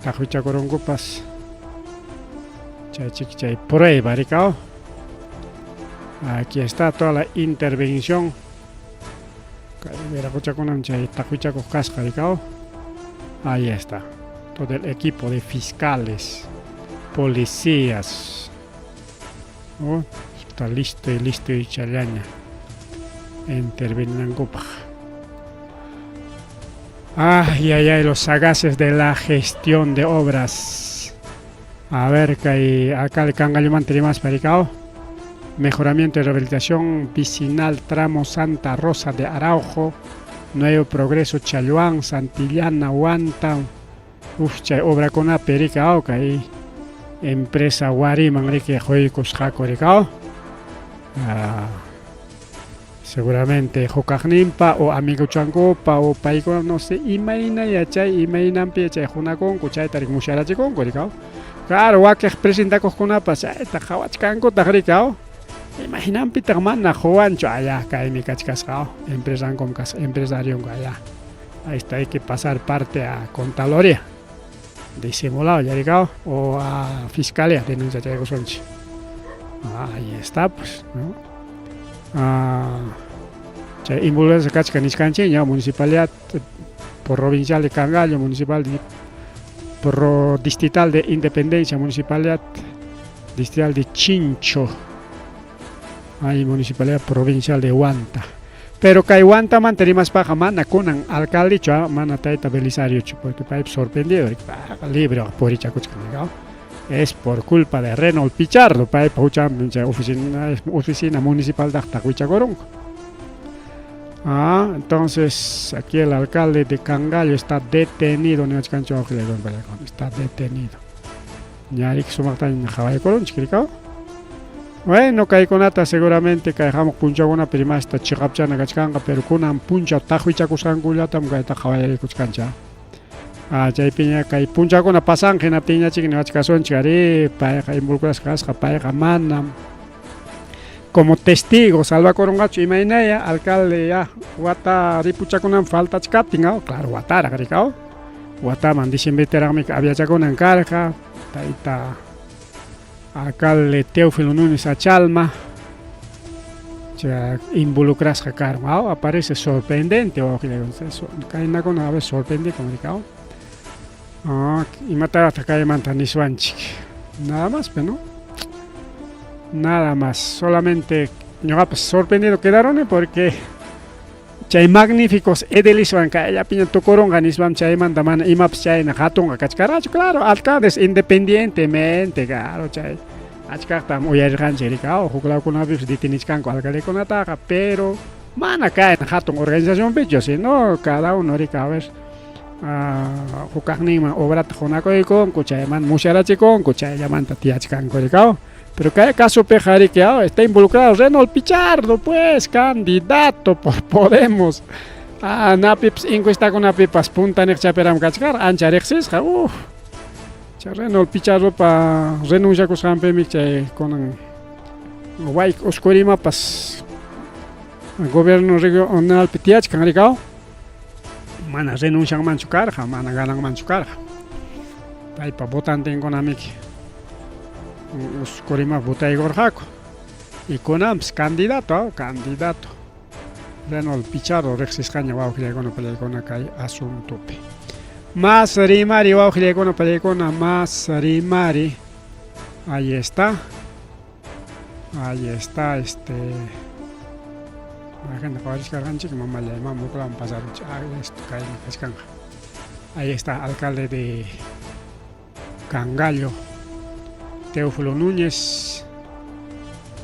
tajucha corongo pas. Chay prueba, Ricao. Aquí está toda la intervención. Ahí está. Todo el equipo de fiscales, policías. Oh, está listo y chalaña. Intervienen en Copa. Ay, los sagaces de la gestión de obras. A ver, que acá el cangallo mantiene más pericao. Mejoramiento y rehabilitación vicinal tramo Santa Rosa de Araujo, Nuevo Progreso Chaluán, Santillana, Huanta. Obra con una pericao, que hay empresa Guari, Manrique, Joicos, Jaco, Ricao. Seguramente Jocajnimpa o Amigo Changopa o Paico, no sé, imagina ya chay, imaginan pie junacon, cuchay tarik musharachi con Ricao. Claro, que presenta con una pasada, Tajawachcanco, Tajricao. Imaginan pitarmana Juancho allá, cae mi cachcascao, empresario allá. Ahí está, hay que pasar parte a Contraloría, disimulado, ya digamos, o a Fiscalía, denuncia de Gosonchi. Ahí está, pues, ¿no? Involucrado se cacha Niscanchi, ya municipalidad provincial de Cangallo, municipal de distrital de Independencia, municipalidad distrital de Chincho. Hay municipalidad provincial de Huanta. Pero que Huanta mantiene más baja, mana con alcalde, mana taita Belisario, porque para sorprendido, libre por es por culpa de Renault Pichardo, para oficina municipal de Tacuichacorongo. Entonces aquí el alcalde de Cangallo está detenido, está detenido. Yarik Sumatan Javae Coron, chiquicao. Bueno, que hay con ata seguramente que dejamos puncha una prima esta chicapchana cachcanga, pero con un puncha tajuicha cuscangulla tam que está javae cuscancha. Chay piña que hay puncha con una pasangena piña chiquina cachcazón chigari, paeja involucras casca, paeja mana. Como testigo, Salva Corongacho y Mainaya, alcalde ya, Guata ripucha con una falta chcatinga, claro, Guatara, caricao. Guata mandichin veterano había chacón en carga, taita. Alcalde Teófilo Núñez Achalma, involucras a cargo, aparece sorprendente, o que le cae con una vez sorprendente, comunicado. Y matar hasta calle Mantaniswanchik. Nada más, pero no. Nada más, solamente yo pues, sorprendido quedaron porque chay magníficos edeliswan kaya piña tocoronga niswan chay mandaman imaps chay na hatunga kachkaracho, claro, alcaldes independientemente, claro, chay achkakta uyargan chiricao, jukla kuna vips ditinichkanko alcalde con ataca, pero mana cae na hatun organización bicho, si no, cada uno rica a ver jukaknima obrat jonako ikon, kuchay man musharachi con, kuchay llamanta tiachkanko ricao. Pero que caso pejari que está involucrado Renault Pichardo, pues, candidato por Podemos. Napips está con napipas punta nexchaperam kachkar, ancha rexis, Renault Pichardo pa renuncia con Sampemik con Guay Oscorima pas gobierno regional Pitiach, canricao. Mana renuncia a manchucarja, mana ganan manchucarja. Ahí pa votante con amiki. Os Corima vota Igor Jaco y con AMS candidato Renault Pichardo Rexis Caña va a ojilar con una calle asunto más rimari va a ojilar con una más rimari. Ahí está ahí está alcalde de Cangallo Teófilo Núñez,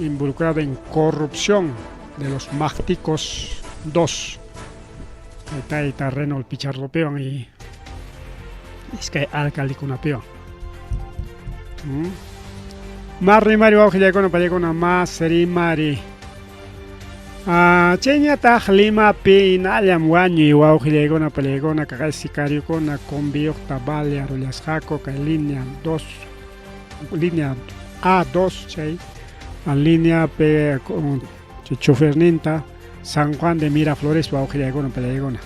involucrado en corrupción de los mágicos 2. Está Renault Pichardo peón y es que alcalde con una peón. Marri Mario Aujilla con una más rimari. Chenya ta lima pe nalam wanyo y Aujilla con una pelegona que sicario con una combi octavalia rolas jaco que línea 2 línea A2 chay en línea pe con chofer ninta San Juan de Miraflores o Aujilla con una pelegona.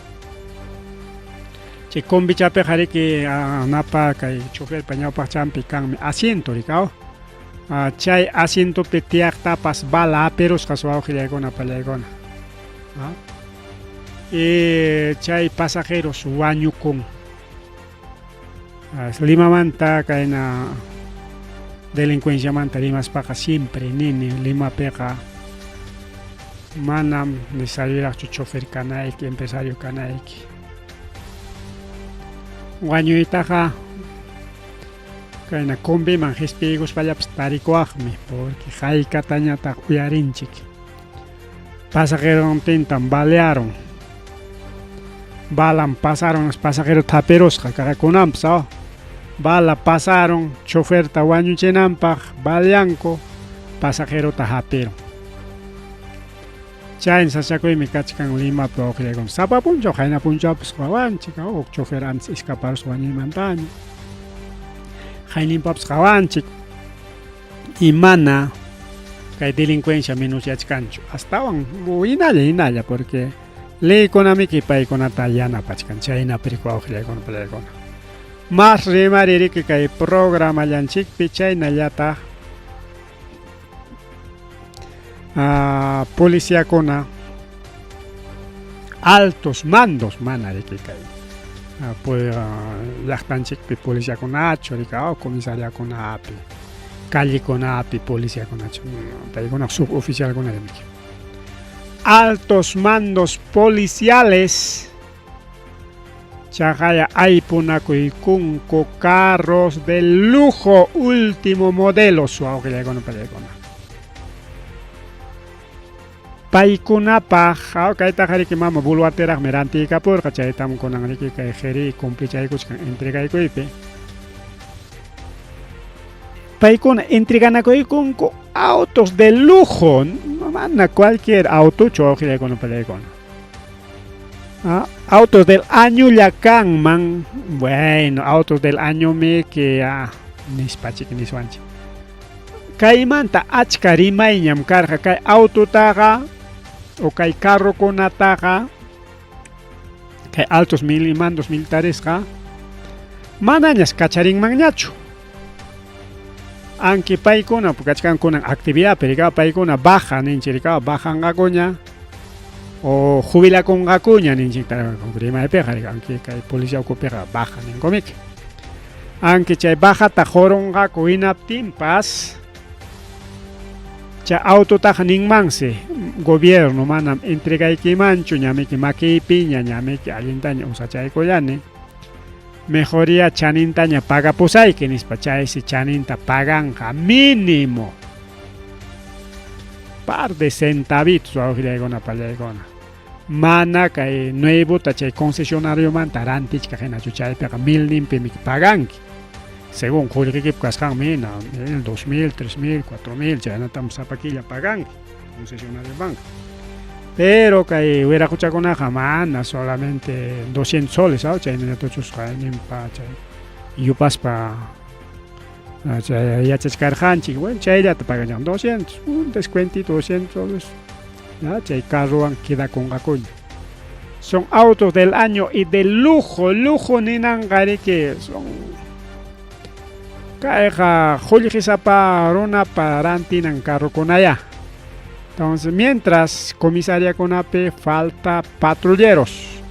Che combi chape jare que napa que chofer pañao pa champi kan asiento ricao. Chay asiento petiak tapas bala peros kaswao gilegona palegona. Chay pasajeros wañu con. Lima manta kaina delincuencia manta limas paja siempre nini lima pega manam de salir a chofer kanaiki empresario kanaiki. Wañu itaja kaina combi manjes pegos vaya tarikuajmi porque jai kataña ta uyarinchik. Pasajeros intentan balearon. Balan pasaron los pasajeros taperos kakakunamsa. Bala pasaron chofer ta wañu chenampaj baleanco pasajero ta japero. Chain sasakoy mi kachkan Lima pro con sapa puncho jaina puncho pues kawan chica o chofer antes escapar su wañu mantaño. Jainin paps kawanchik y mana que hay delincuencia menos ya cancho hasta van inaya porque ley económica y para con ataliana pachcan chaina perico con pelegona más remariri que hay programa yanchik pichaina yata policía con altos mandos manare que hay pues lactanchik policía con Nacho, comisaría con API, calle con API, policía con Nacho, una suboficial con el altos mandos policiales, chajaya aipunaco y kunko carros de lujo último modelo, suave que con paikuna paja kaita hari ki mama bulwaterak meranti kapur kacai tam konang riki kai heri komplichai kuch entrega ko ipe paikuna entrega na ko con autos de lujo mana cualquier auto choque con pelecon autos del año Yakan man bueno autos del año me que nispachi que niswanchi kaimanta achkari mainyam karja kai auto taga o kai carro con ataja kai altos mandos militares ka manañas cacharin magnacho aunque paikona porque con actividad perica paikona baja ninchirica bajan gacoña o jubila con gacuña ninchita con prima de peja aunque kai policía o pega baja nin comic aunque chay baja tajoron gacoina timpas cha auto tajanin manse gobierno manam entrega iki mancho ñame ki maki piña ñame ki alintaña usachay collane mejoría chanintaña paga posay que nispachay si chaninta pagan mínimo par de centavitos ahogregona palegona mana kay nuevo tachay concesionario man tarantich ka jena chuchay pega 1000 nimpe mi paganki según Julio que cascan mina, 2000, 3000, 4000, ya no estamos a paquilla pagan concesionario banco. Pero que hubiera escuchado con una jamana solamente 200 soles, ¿sabes? Ya no todos caen pa, y yo pas pa, ya chascar hanchi, bueno, ya te pagan 200, un descuento 200 soles, ya el carro queda con gacoña. Son autos del año y de lujo ni nangari que son Caja Julio Zapa Rona Parantin carro con allá. Entonces, mientras comisaría con AP falta patrulleros,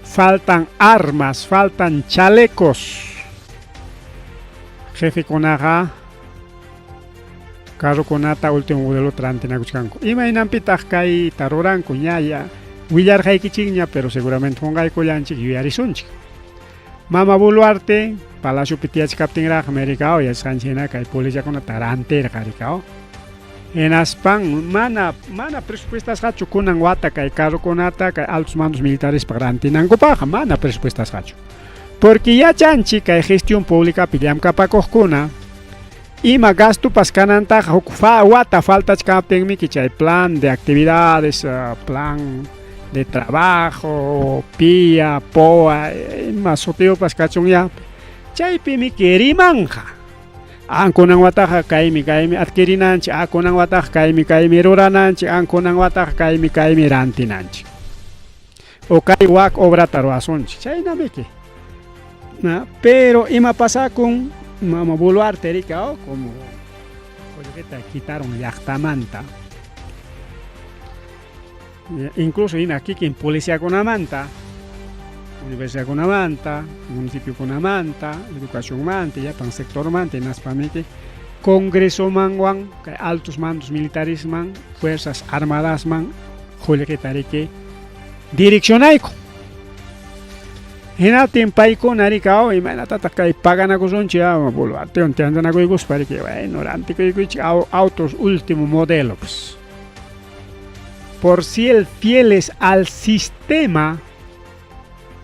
faltan armas, faltan chalecos. Jefe con aja, carro con ata último modelo Trantina Cuchcanco. Imagina pitaj kai taroran cuñaya, Willar Haikichiña, pero seguramente con Gai Coyanchi y Arisunchi. Mama Buluarte, Palacio Pitiach Captain Americao y Sanchina, que hay policía con la tarantera, caricao. En Aspan, mana presupuestas hacho kunan wata kay carro kunata kay altos mandos militares parantinankupaqa mana presupuestas hacho. Porque ya chanchi kay gestión pública pillam kapakojkuna ima gasto paskananta wata falta chkaptenmi kichay plan de actividades, plan de trabajo, PIA, POA, ima soteo paskachon ya. Chaypi mi kerimanja. Ankunan wataja kaimi adquirinanchi, ankunan wataja kaimi rurananchi, ankunan wataja kaimi rantinanchi. O kay wak obra taruasonchi. Chaynamiki. Pero ima pasa con Mama Boluarte rica como quitaron yachtamanta. Incluso aquí en policía con amanta, universidad con amanta, municipio con amanta, educación manta, ya pan sector manta, en Aspamite, congreso manguan, altos mandos militares man, fuerzas armadas man, que direccionaico. Henatin paiko narikao imana tatakai pagana kuzonchia Boluarte on tianda na goigos para que bueno ranti autos último modelo pues. Por si el fieles al sistema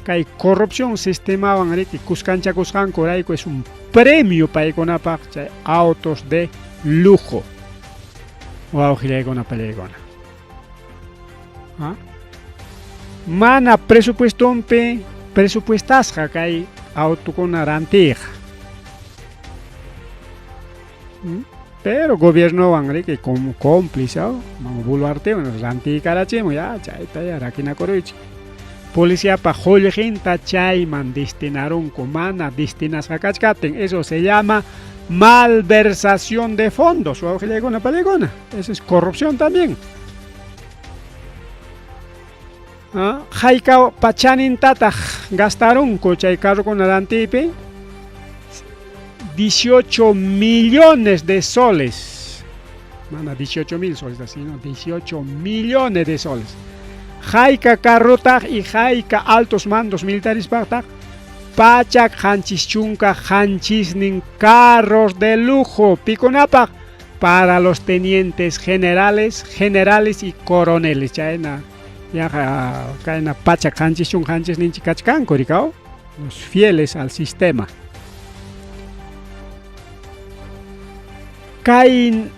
kai corrupción sistema van que cuscancha cuscan coraico es un premio para con pacha autos de lujo. O aujile con pelegona. ¿Ah? Mana presupuestompe presupuestas kay auto con arantija. Pero gobierno van que como cómplice, vamos Boluarte, nos ranti carachemo ya, chaita ya rakina koroich. Policía pa gente chayman destinaron comana destinas hakachkaten, eso se llama malversación de fondos, o una palegona, eso es corrupción también. Haika pachanin tata gastaron cochay carro con adelantipe 18 millones de soles. Mana 18.000 soles así, ¿no? 18 millones de soles. Haika carrota y haika altos mandos militares para pachak hanchis chunka hanchisnin carros de lujo piconapa para los tenientes generales y coroneles. Chayna ya caena pacha hanchis chung hanchis ninchi kachkan korikao, los fieles al sistema. Kain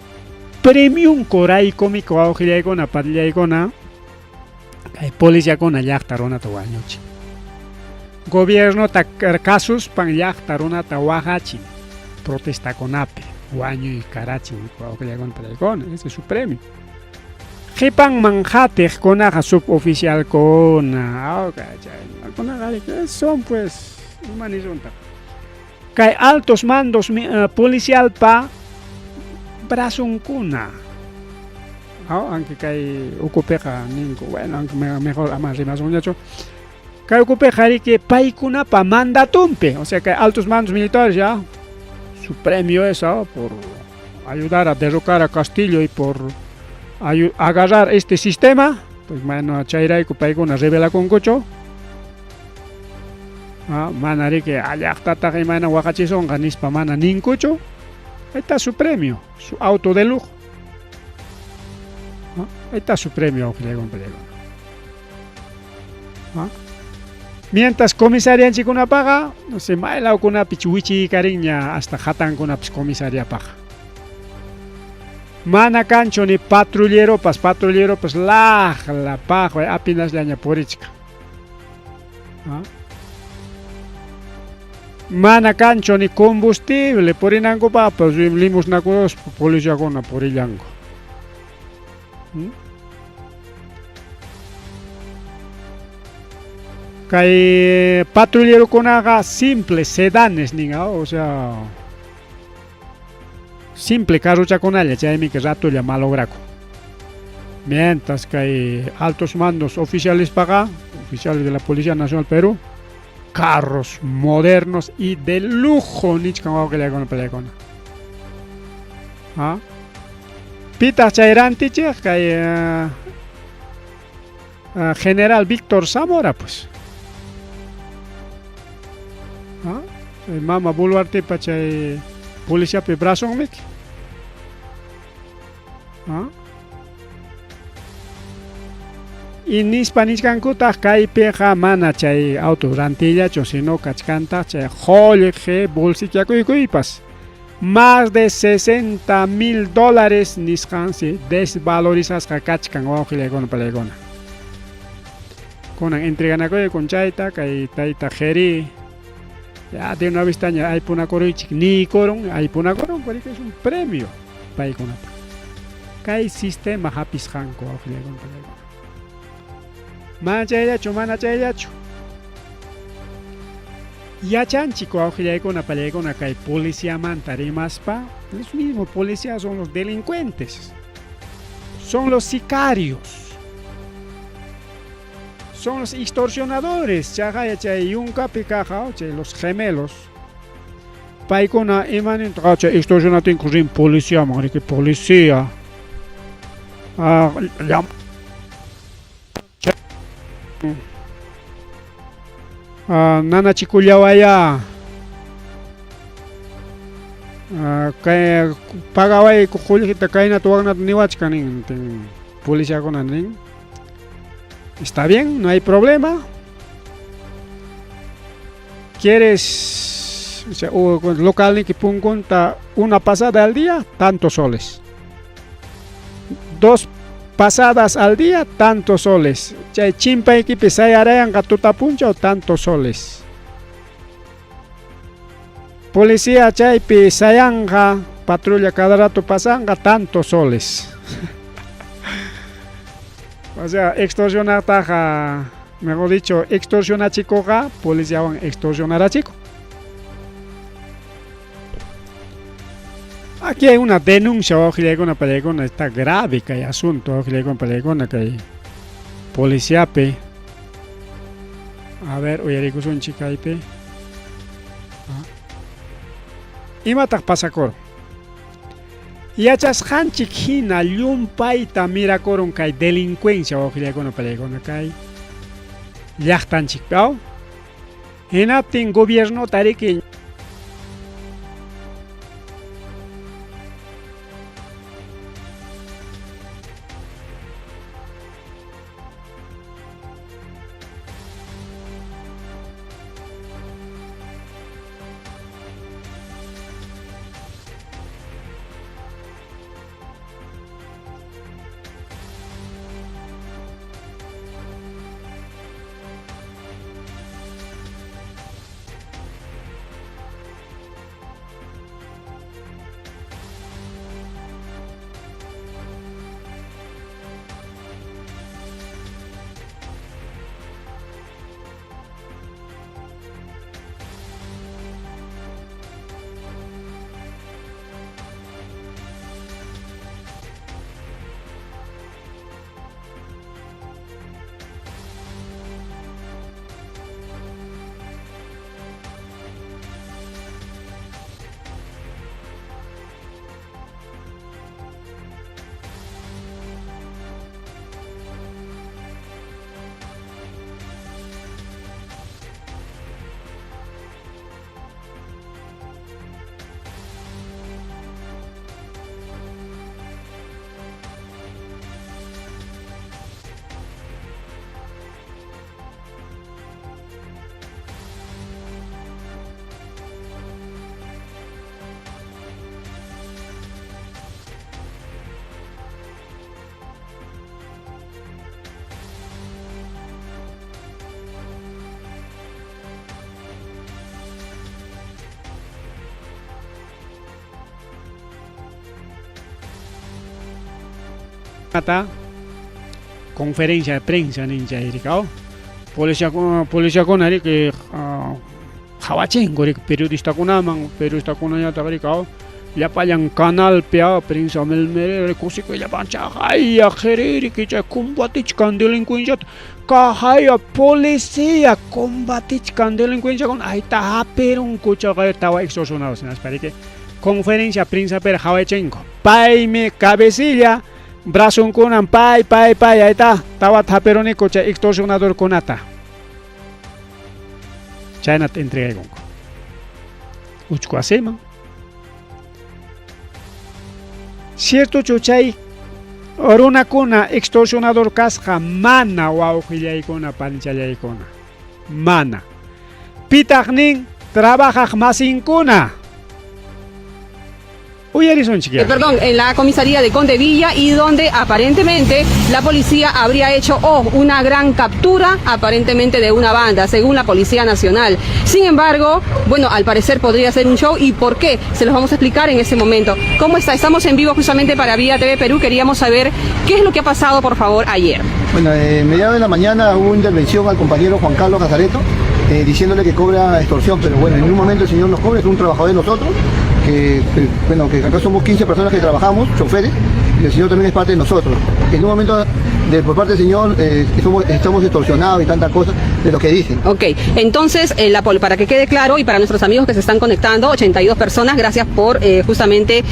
premium korai komiko aujilaigona padliaigona kai policía kona llaqtarona tawañuchi. Gobierno ta casos pan llaqtarona tawahachi protesta konape wañu y karachi aujilaigona padliaigona, ese es su premio. Jipan manjate con suboficial con son pues humanizonta. Kay altos mandos policial pa brasun kuna. Aunque kay ocupeja ninco, bueno, aunque mejor más rimas un hecho. Kay ocupeja que paikuna pa mandatumpe, o sea que altos mandos militares ya su premio es por ayudar a derrocar a Castillo y por agarrar este sistema, pues bueno, chairai kupaigo una revela con cocho. Manari que allá está mana huacachizón ganispa mana nincocho. Ahí está su premio, su auto de lujo. Ahí está su premio, mientras comisaria chico una paga, no se maila con una pichuichi cariña hasta jatan con una comisaria paga. Mana cancho ni patrullero pues la pajo apenas de aña porichka. Mana cancho ni combustible por inango pa pues limos na cos policía con por illango. Kay patrullero con haga simple sedanes ninga, o sea simple carro chaconalla, ya mi que rato ya malograco. Mientras que hay altos mandos oficiales oficiales de la Policía Nacional Perú, carros modernos y de lujo, nichkan que le hagan pelecona. Pita chairanti que hay General Víctor Zamora, pues. Mama Boluarte pachay policía pe brazo mek. Y nispa nishkankuta kaypiqa mana chay auto rantillachu sino kachkanta chay jolle bolsillayakuypas más de $60,000 nisqansi desvalorizasqa kachkan wawqillaykuna palaykuna kunan entreganakuy kunchayta kay tayta qheri ya de una vez taña aypunakuruychik niykurun aypunakurun porque es un premio paykunata kay sistema hapisqanku wawqillaykuna palaykuna mana chayllachu yachanchik wawqillaykuna pallaykuna kay policiamanta rimaspa los mismos policías son los delincuentes son los sicarios son los extorsionadores chaqaya chay yunkapi kaqa chay los gemelos paykuna imanenta chay extorsionatinku rin policía manriki policía nana chikullawaya kay pagaway kukullita kaynata wagnata niwachka nin policíakuna nin está bien, no hay problema. ¿Quieres local ni que punta una pasada al día? Tantos soles. 2 pasadas al día, tantos soles. Chay chimpa y que pisayarayan gatuta puncha o tantos soles. Policía chay pisayanga, patrulla cada rato pasanga, tantos soles. O sea, extorsionar taja, mejor dicho, extorsionar chico, policía van a extorsionar a chico. Aquí hay una denuncia, una película, está grave que hay asunto, una película que policía pe. A ver, oye, digo son chica pe. Y mata pasacor. Yachas hanchik hina llumpayta mirakoron kay delincuencia wawqillaykuna pallaykuna kay llaqtanchik pau hinaptin gobierno tariki conferencia de prensa ninja irikao policía con ari que hawachengo periodista kunaman periodista kunanya tagrikao llapayan canal pea prensa melmere kusiko llapancha haya geriri que ya combatich con delincuencia kahaya policía combatich con delincuencia con aita haperun kucha tawa extorsionados en para que conferencia prensa per hawachengo paime cabecilla brazo un kunan pai ahí está tawa haperuni kucha extorsionador kunata China te entrega con Uchko asema cierto chuchay Runakuna extorsionador kasqa mana wawqillaykuna panchallaykuna. Mana. Pitaqnin trabajaq masinkuna. Perdón, en la comisaría de Condevilla, y donde aparentemente la policía habría hecho una gran captura aparentemente de una banda, según la Policía Nacional. Sin embargo, bueno, al parecer podría ser un show. ¿Y por qué? Se los vamos a explicar en este momento. ¿Cómo está? Estamos en vivo justamente para Vía TV Perú. Queríamos saber qué es lo que ha pasado, por favor, ayer. Bueno, mediados de la mañana hubo intervención al compañero Juan Carlos Casareto, diciéndole que cobra extorsión, pero bueno, en un momento el señor nos cobra, es un trabajador de nosotros, que acá somos 15 personas que trabajamos, choferes, y el señor también es parte de nosotros. En un momento por parte del señor estamos extorsionados y tantas cosas de lo que dicen. Ok, entonces para que quede claro y para nuestros amigos que se están conectando, 82 personas, gracias por justamente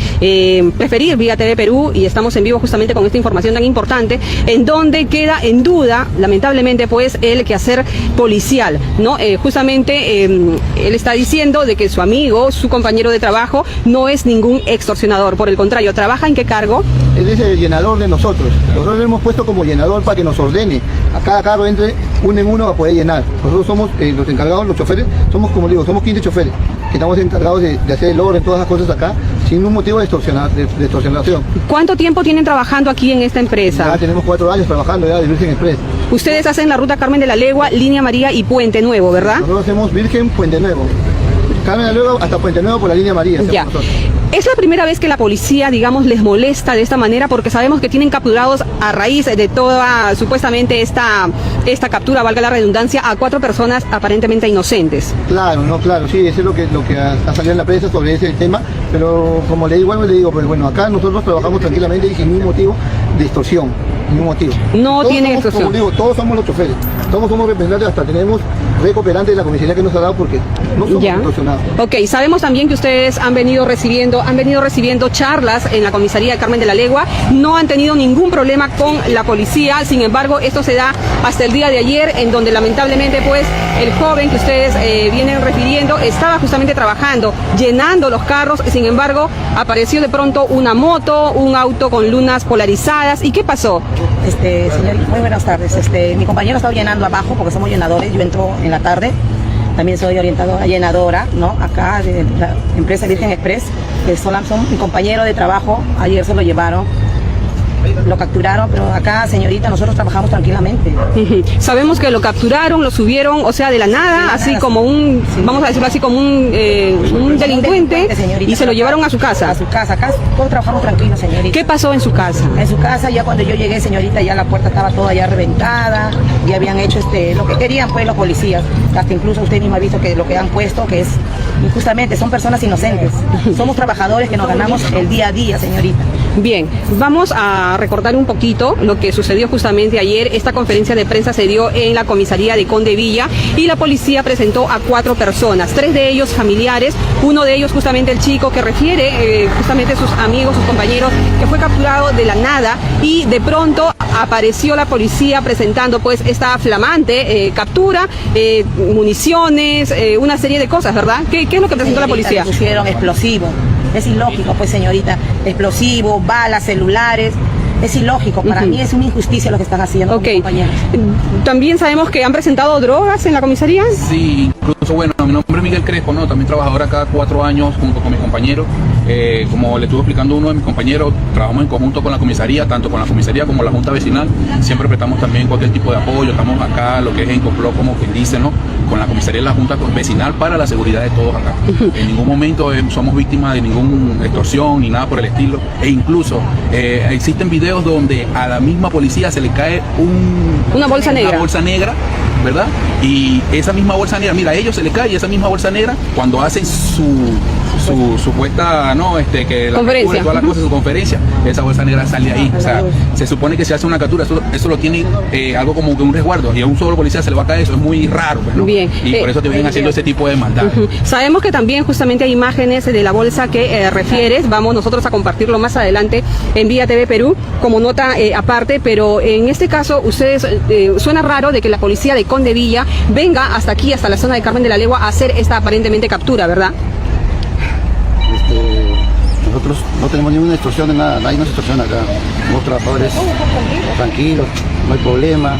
preferir Vía TV Perú, y estamos en vivo justamente con esta información tan importante, en donde queda en duda, lamentablemente, pues el quehacer policial, ¿no? Justamente él está diciendo de que su amigo, su compañero de trabajo, no es ningún extorsionador, por el contrario, ¿trabaja en qué cargo? Él es el llenador de nosotros. Nosotros lo hemos puesto como llenador para que nos ordene. A cada carro entre uno en uno para poder llenar. Nosotros somos los encargados, los choferes, somos, como digo, somos 15 choferes que estamos encargados de hacer el orden, todas las cosas acá, sin un motivo de extorsionación. ¿Cuánto tiempo tienen trabajando aquí en esta empresa? Ya tenemos 4 años trabajando ya de Virgen Express. Ustedes hacen la ruta Carmen de la Legua, Línea María y Puente Nuevo, ¿verdad? Nosotros hacemos Virgen, Puente Nuevo. Carmen de la Legua hasta Puente Nuevo por la Línea María. Ya. Es la primera vez que la policía, digamos, les molesta de esta manera, porque sabemos que tienen capturados a raíz de toda, supuestamente, esta captura, valga la redundancia, a 4 personas aparentemente inocentes. Claro, no, claro, sí, eso es lo que ha salido en la prensa sobre ese tema, pero como le digo, pues bueno, acá nosotros trabajamos tranquilamente y sin ningún motivo de extorsión, ningún motivo. No tienen extorsión. Como digo, todos somos los choferes, todos somos representantes, hasta tenemos recooperantes de la comisaría que nos ha dado porque no somos extorsionados. Ok, sabemos también que ustedes han venido recibiendo charlas en la comisaría de Carmen de la Legua, no han tenido ningún problema con la policía. Sin embargo, esto se da hasta el día de ayer, en donde lamentablemente pues el joven que ustedes vienen refiriendo estaba justamente trabajando, llenando los carros. Sin embargo, apareció de pronto una moto, un auto con lunas polarizadas. ¿Y qué pasó? Señor, muy buenas tardes. Mi compañero estaba llenando abajo porque somos llenadores, yo entro en la tarde. También soy orientadora, llenadora, ¿no? Acá de la empresa Virgen Express, que son mi compañero de trabajo. Ayer se lo llevaron, lo capturaron, pero acá, señorita, nosotros trabajamos tranquilamente. Sabemos que lo capturaron, lo subieron, o sea, de la nada, así como un, vamos a decirlo así, como un delincuente, y se lo llevaron a su casa. A su casa, acá todos trabajamos tranquilos, señorita. ¿Qué pasó en su casa? En su casa, ya cuando yo llegué, señorita, ya la puerta estaba toda ya reventada, y habían hecho lo que querían, pues, los policías. Hasta incluso usted mismo ha visto que lo que han puesto, que es, injustamente, son personas inocentes. Somos trabajadores que nos ganamos el día a día, señorita. Bien, vamos a recordar un poquito lo que sucedió justamente ayer. Esta conferencia de prensa se dio en la comisaría de Condevilla y la policía presentó a 4 personas, 3 de ellos familiares, uno de ellos justamente el chico que refiere justamente sus amigos, sus compañeros, que fue capturado de la nada, y de pronto apareció la policía presentando pues esta flamante captura, municiones, una serie de cosas, ¿verdad? ¿Qué es lo que presentó la policía? Le pusieron explosivo. Es ilógico, pues, señorita, explosivos, balas, celulares. Es ilógico, para mí es una injusticia lo que están haciendo, mis compañeros. También sabemos que han presentado drogas en la comisaría. Sí, incluso, bueno, mi nombre es Miguel Crespo, ¿no? También trabajador acá 4 años junto con mis compañeros. Como le estuvo explicando uno de mis compañeros, trabajamos en conjunto con la comisaría, tanto con la comisaría como la Junta Vecinal. Siempre prestamos también cualquier tipo de apoyo. Estamos acá, lo que es en complot, como quien dice, ¿no? Con la comisaría y la Junta Vecinal para la seguridad de todos acá. En ningún momento somos víctimas de ninguna extorsión ni nada por el estilo. E incluso existen videos donde a la misma policía se le cae una bolsa negra, ¿verdad? Y esa misma bolsa negra, mira, a ellos se le cae esa misma bolsa negra cuando hacen su supuesta, ¿no? Que la conferencia, todas las cosas, su conferencia, esa bolsa negra sale ahí. O sea, se supone que se hace una captura, eso lo tiene algo como que un resguardo, y a un solo policía se le va a caer, eso es muy raro, pues, ¿no? Bien. Y por eso te vienen haciendo ese tipo de maldad. Sabemos que también justamente hay imágenes de la bolsa que refieres, vamos nosotros a compartirlo más adelante en Vía TV Perú como nota aparte, pero en este caso ustedes, suena raro de que la policía de Condevilla venga hasta aquí, hasta la zona de Carmen de la Legua, a hacer esta aparentemente captura, ¿verdad? Nosotros no tenemos ninguna extorsión de nada, nadie nos extorsiona acá. Somos trabajadores tranquilos, no hay problema.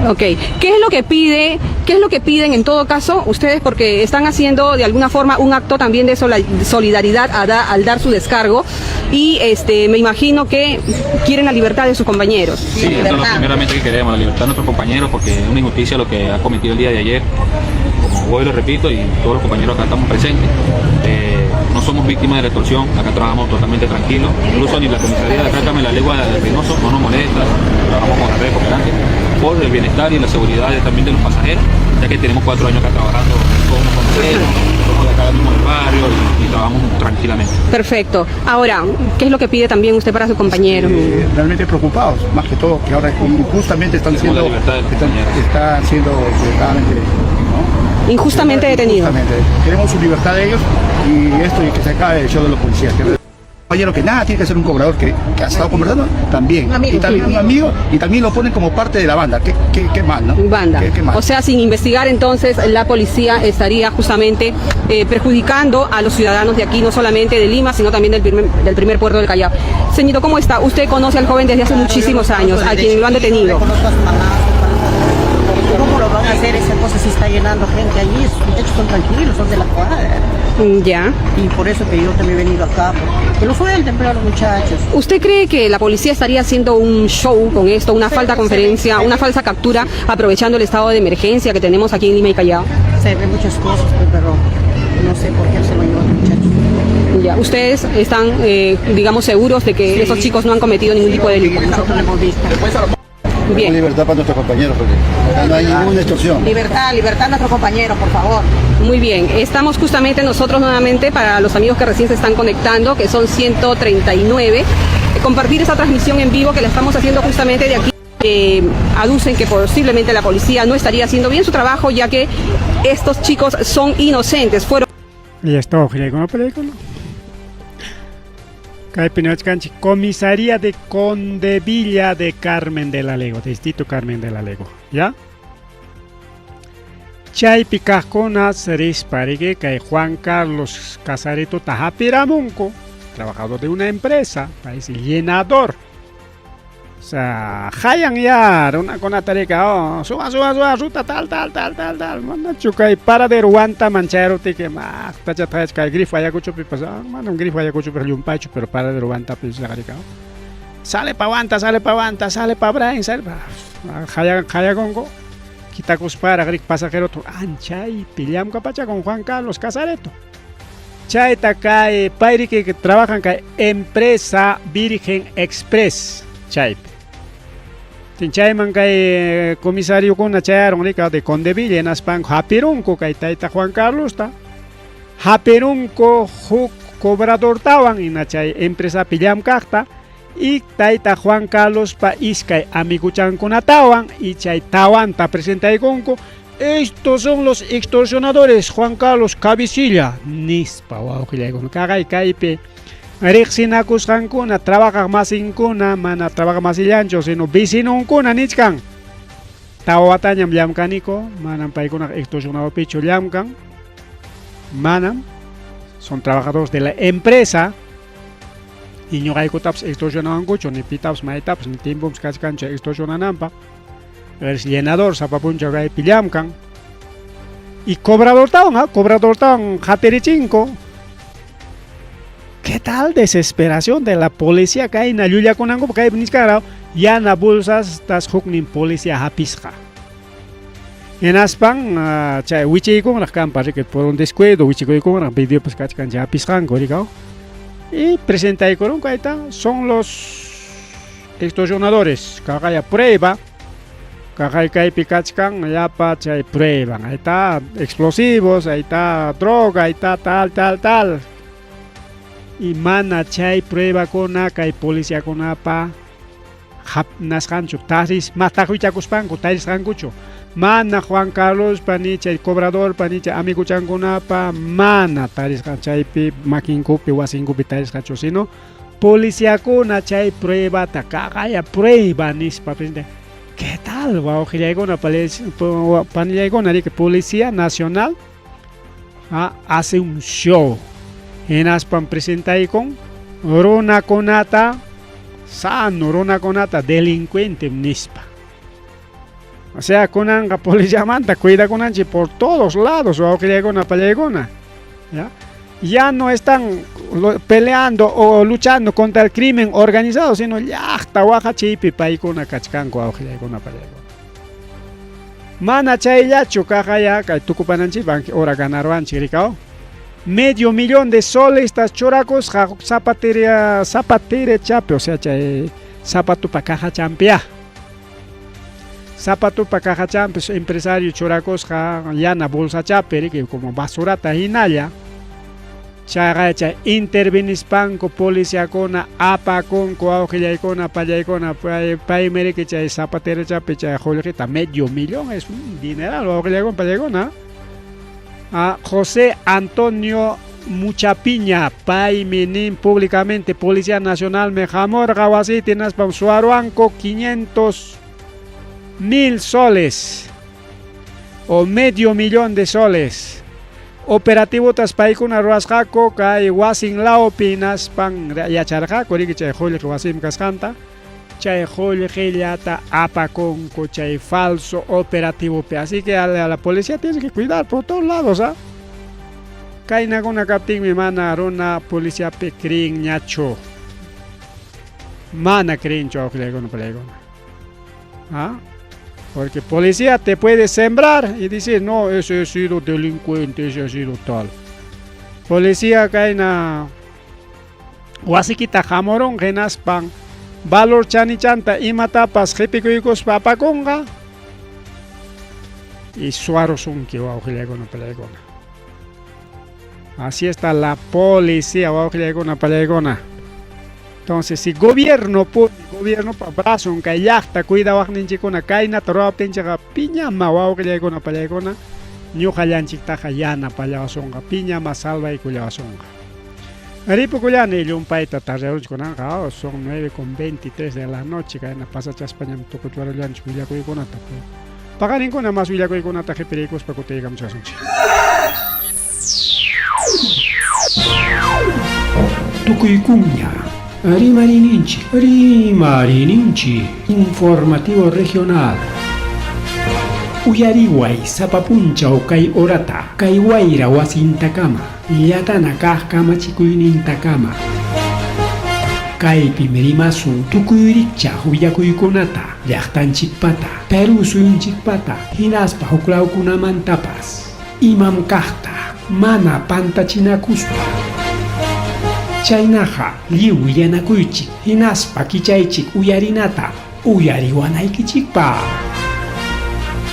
Ok, ¿qué es lo que piden en todo caso ustedes? Porque están haciendo de alguna forma un acto también de solidaridad al dar su descargo y me imagino que quieren la libertad de sus compañeros. Sí, eso es lo primeramente que queremos, la libertad de nuestros compañeros, porque es una injusticia lo que ha cometido el día de ayer. Como hoy lo repito y todos los compañeros acá estamos presentes. No somos víctimas de la extorsión, acá trabajamos totalmente tranquilos, incluso ni la comisaría de acá en la Legua de Reynoso no nos molesta, trabajamos con la red cooperante por el bienestar y la seguridad también de los pasajeros, ya que tenemos 4 años acá trabajando, todos nos conocemos, somos de acá mismo del barrio y trabajamos tranquilamente. Perfecto. Ahora, ¿qué es lo que pide también usted para sus compañeros? Realmente preocupados, más que todo, que ahora injustamente están siendo Injustamente detenidos. Queremos su libertad de ellos y esto y que se acabe el show de los policías. Compañero que nada tiene que ser un cobrador que ha estado conversando también. Y también un amigo y también lo ponen como parte de la banda. Qué mal, ¿no? Banda. Qué mal. O sea, sin investigar entonces la policía estaría justamente perjudicando a los ciudadanos de aquí, no solamente de Lima, sino también del primer puerto del Callao. Señorito, ¿cómo está? Usted conoce al joven desde hace muchísimos años, a quien lo han detenido. ¿Cómo lo van a hacer esa cosa si está llenando gente allí? Esos muchachos son tranquilos, son de la cuadra. Ya. Y por eso que yo también he venido acá, porque lo fue el temprano a los muchachos. ¿Usted cree que la policía estaría haciendo un show con esto, una falsa conferencia, una falsa captura, aprovechando el estado de emergencia que tenemos aquí en Lima y Callao? Se ven muchas cosas, pero no sé por qué se lo llevó a los muchachos. Ya. ¿Ustedes están, digamos, seguros de que esos chicos no han cometido ningún tipo de delito? Nosotros lo hemos visto. Bien. Libertad para nuestros compañeros, porque acá no hay ninguna extorsión. Libertad a nuestros compañeros, por favor. Muy bien, estamos justamente nosotros nuevamente, para los amigos que recién se están conectando, que son 139, compartir esta transmisión en vivo que la estamos haciendo justamente de aquí. Aducen que posiblemente la policía no estaría haciendo bien su trabajo, ya que estos chicos son inocentes, fueron... Y esto, ¿no? Película. Comisaría de Condevilla de Carmen de la Lego, distrito Carmen de la Lego, ¿ya? Chay Picasconas Risparigue, que Juan Carlos Casareto Tajapiramunco, trabajador de una empresa, parece llenador. O sea, hayan ya, una con tareca, suba, ruta, tal. Manda chucay, para de ruanta manchero, te que más, tacha, que grifo ayacucho, pues, manda un grifo ayacucho, pero un pacho, pero para de ruanta, pues, sale pa' guanta, sale pa' Brain, sale pa' haya gongo, quita cuspara, gric pasajero, anchay, pillam capacha con Juan Carlos Casareto. Chay, tacae, pairi que trabajan con empresa Virgen Express, chay. Tinchayman kay comisario con nacharon de Condevilla en Aspan Japirunco kay taita Juan Carlos ta Japirunco huk cobrador tawan y nachay empresa pillam kakta y taita Juan Carlos pa iskay amiguchan con tawan y chay tawan ta presenta gonco. Estos son los extorsionadores Juan Carlos Cabecilla nispa wow que con kagay kaype Rexina Kushankuna trabaja más incuna, mana trabaja más illancho, sino vecino uncuna nichkan. Tawatanyam llamkaniko, manam paikuna extorsionado pecho llamkan. Manam son trabajadores de la empresa. Y no hay cotaps extorsionaban cucho, ni pitaps, maitaps, ni timbums cascancha extorsionanampa. El llenador, sapapuncha gay pillamkan. Y cobrador taon, jaterichinko. ¿Qué tal desesperación de la policía que hay en la Yuya con algo? Porque hay niscarao ya en las bolsas tas huknin policía hapisca. En Aspan, chay wichi con las campas que por un descuido wichi con las video pues cachican ya hapiscan coricao. Y presenta ahí con un caita son los extorsionadores. Cagaya prueba, cagay kai picachican ya pa chay prueban. Ahí está explosivos, ahí está droga, ahí está tal. Y mana chay prueba con acá y policía con apa nascancho taris matajuicha cuspanco taris cancucho mana Juan Carlos panicha el cobrador panicha amigo changunapa mana taris chay pi makinko pi wasinko pi taris cancho sino policía con chay prueba takagaya prueba nispa presidente. ¿Qué tal wow gilegona panillegona que policía nacional hace un show hinaspan presentaykun runakunata sano runakunata delincuente nispa. O sea, kunanqa policíamanta cuidakunanchik por todos lados wawqillaykuna pallaykuna, ¿ya? Ya no están peleando o luchando contra el crimen organizado, sino llaqta waqachipi paykuna kachkanku wawqillaykuna pallaykuna. Mana chayllachu kaqaya kay tukupananchikpan hora ganarwanchik rikaw. $500,000 de soles estas churacos zapatería chape, o sea, chay zapato pa caja champia. Zapato pa caja champe, empresario churacos yana bolsa chape, que como basurata hinalla. Chay intervenis panco policía kona apa con coaujilla payaikona paimere que chay zapatera chape chay jolita $500,000 es un dineral coaujilla payaikona. A José Antonio Muchapiña paiminin públicamente Policía Nacional Mejamor Gawasi tienes para Suaruanco $500,000 soles o $500,000 de soles. Operativo taspaikuna ruasjako kay wasin lao pinas pan yacharjako riki chay jolle wasim kaskanta chay jolle gellata apaconco chay falso operativo pe. Así que a la policía tiene que cuidar por todos lados, ¿ah? Kaina guna captin mi mana runa policía pe kring ñacho mana kring chok legona pelegona, ¿ah? Porque policía te puede sembrar y decir, no, ese ha sido delincuente, ese ha sido tal. Policía kaina wasikita jamorón genaspan valor chani chanta imatapas jepikuikos papakonga y suarosunki waujilegona pelegona. Así está la policía waujilegona pelegona. Entonces, si gobierno para brazo un kayakta cuida wajninchikuna kaina toroa pinchaga piña ma wauqillaykuna pallaykuna ñuqa llanchiktaqa yana pallawasonqa piña ma salva y kullawasonqa. Aripukullani llumpayta tardeunchikunaqa son 9:23 de la noche kayna pasachaspañam tukuchwarullanchik willakuykunata. Paqaninkuna mas willakuykunata qhipiriykuspa kutiykamuchkasunchik. Tukuykuña Rimarinchi, informativo regional. Uyariway, sapapuncha o kay orata, kay wayra wasintakama, yatana kajkama chikuynintakama. Kay pimerimasun tukuyricha huyakuykunata, llaqtanchikpata, Perú suyunchikpata, hinaspa huklawkunamantapas, imam kajta, mana pantachinakuspa. Chaynaqa liw yanakuychik hinaspa kichaychik uyarinata uyariwanaykichikpa.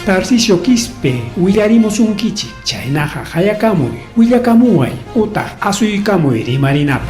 Tarcisio Quispe willarimusunkichik chaynaqa hayakamuy willakamuway utaq asuykamuy rimarinapa.